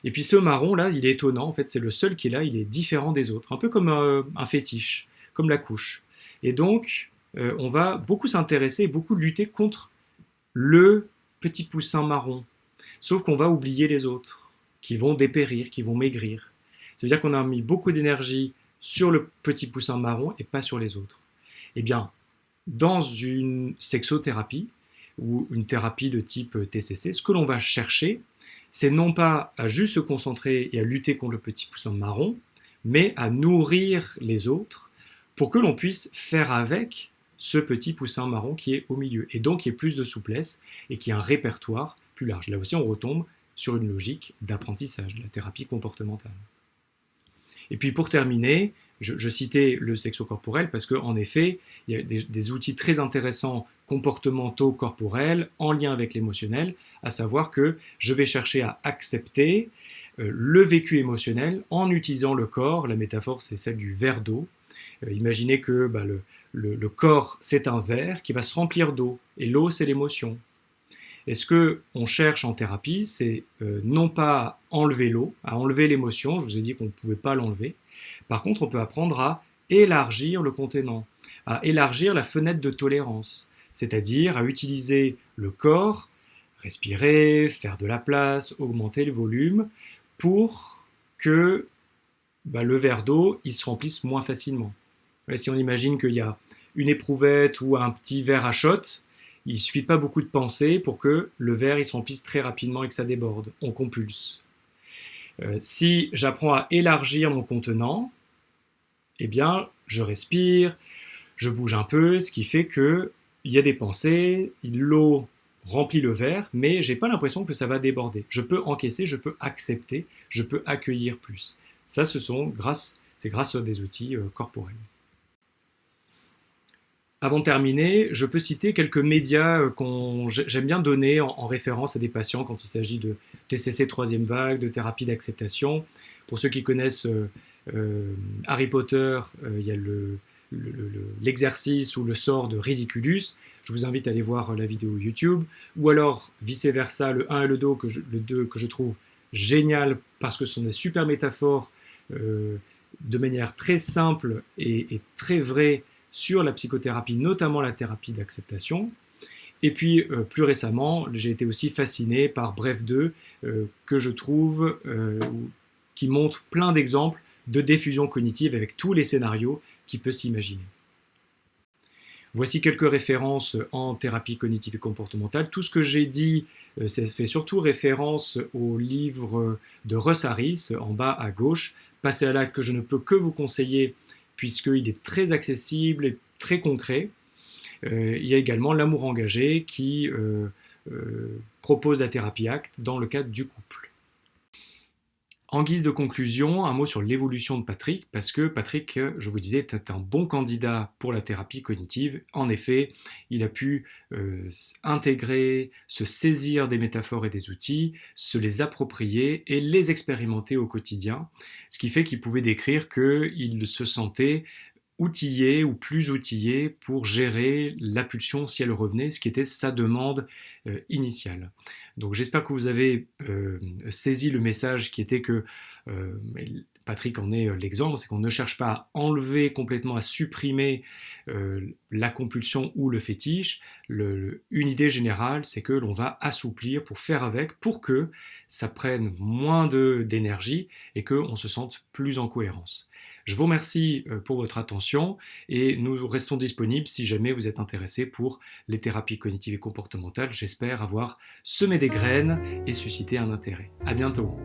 Et puis ce marron là, il est étonnant, en fait c'est le seul qui est là, il est différent des autres, un peu comme un fétiche, comme la couche. Et donc, on va beaucoup s'intéresser, beaucoup lutter contre le petit poussin marron. Sauf qu'on va oublier les autres, qui vont dépérir, qui vont maigrir. Ça veut dire qu'on a mis beaucoup d'énergie sur le petit poussin marron et pas sur les autres. Eh bien, dans une sexothérapie, ou une thérapie de type TCC, ce que l'on va chercher, c'est non pas à juste se concentrer et à lutter contre le petit poussin marron, mais à nourrir les autres pour que l'on puisse faire avec ce petit poussin marron qui est au milieu, et donc qui ait plus de souplesse et qui a un répertoire plus large. Là aussi, on retombe sur une logique d'apprentissage, de la thérapie comportementale. Et puis pour terminer, je citais le sexo-corporel parce qu'en effet, il y a des outils très intéressants comportementaux corporels en lien avec l'émotionnel, à savoir que je vais chercher à accepter le vécu émotionnel en utilisant le corps. La métaphore, c'est celle du verre d'eau. Imaginez que le corps, c'est un verre qui va se remplir d'eau, et l'eau, c'est l'émotion. Et ce qu'on cherche en thérapie, c'est non pas à enlever l'eau, à enlever l'émotion, je vous ai dit qu'on ne pouvait pas l'enlever. Par contre, on peut apprendre à élargir le contenant, à élargir la fenêtre de tolérance, c'est-à-dire à utiliser le corps, respirer, faire de la place, augmenter le volume, pour que le verre d'eau, il se remplisse moins facilement. Si on imagine qu'il y a une éprouvette ou un petit verre à shot, il ne suffit pas beaucoup de pensée pour que le verre il se remplisse très rapidement et que ça déborde. On compulse. Si j'apprends à élargir mon contenant, eh bien, je respire, je bouge un peu, ce qui fait que il y a des pensées, l'eau remplit le verre, mais j'ai pas l'impression que ça va déborder. Je peux encaisser, je peux accepter, je peux accueillir plus. Ça, c'est grâce à des outils corporels. Avant de terminer, je peux citer quelques médias j'aime bien donner en référence à des patients quand il s'agit de TCC troisième vague, de thérapie d'acceptation. Pour ceux qui connaissent Harry Potter, il y a l'exercice ou le sort de Ridiculus. Je vous invite à aller voir la vidéo YouTube. Ou alors, vice-versa, le 1 et le 2 que je trouve génial parce que ce sont des super métaphores de manière très simple et très vraie sur la psychothérapie, notamment la thérapie d'acceptation. Et puis, plus récemment, j'ai été aussi fasciné par Bref 2, que je trouve, qui montre plein d'exemples de diffusion cognitive avec tous les scénarios qu'il peut s'imaginer. Voici quelques références en thérapie cognitive et comportementale. Tout ce que j'ai dit, ça fait surtout référence au livre de Russ Harris, en bas à gauche, Passer à l'acte, que je ne peux que vous conseiller puisqu'il est très accessible et très concret. Il y a également L'amour engagé qui propose la thérapie acte dans le cadre du couple. En guise de conclusion, un mot sur l'évolution de Patrick, parce que Patrick, je vous disais, est un bon candidat pour la thérapie cognitive. En effet, il a pu intégrer, se saisir des métaphores et des outils, se les approprier et les expérimenter au quotidien, ce qui fait qu'il pouvait décrire qu'il se sentait outillé ou plus outillé pour gérer la pulsion si elle revenait, ce qui était sa demande initiale. Donc j'espère que vous avez saisi le message qui était que, Patrick en est l'exemple, c'est qu'on ne cherche pas à enlever complètement, à supprimer la compulsion ou le fétiche. Une idée générale, c'est que l'on va assouplir pour faire avec, pour que ça prenne moins d'énergie et qu'on se sente plus en cohérence. Je vous remercie pour votre attention et nous restons disponibles si jamais vous êtes intéressé pour les thérapies cognitives et comportementales. J'espère avoir semé des graines et suscité un intérêt. À bientôt.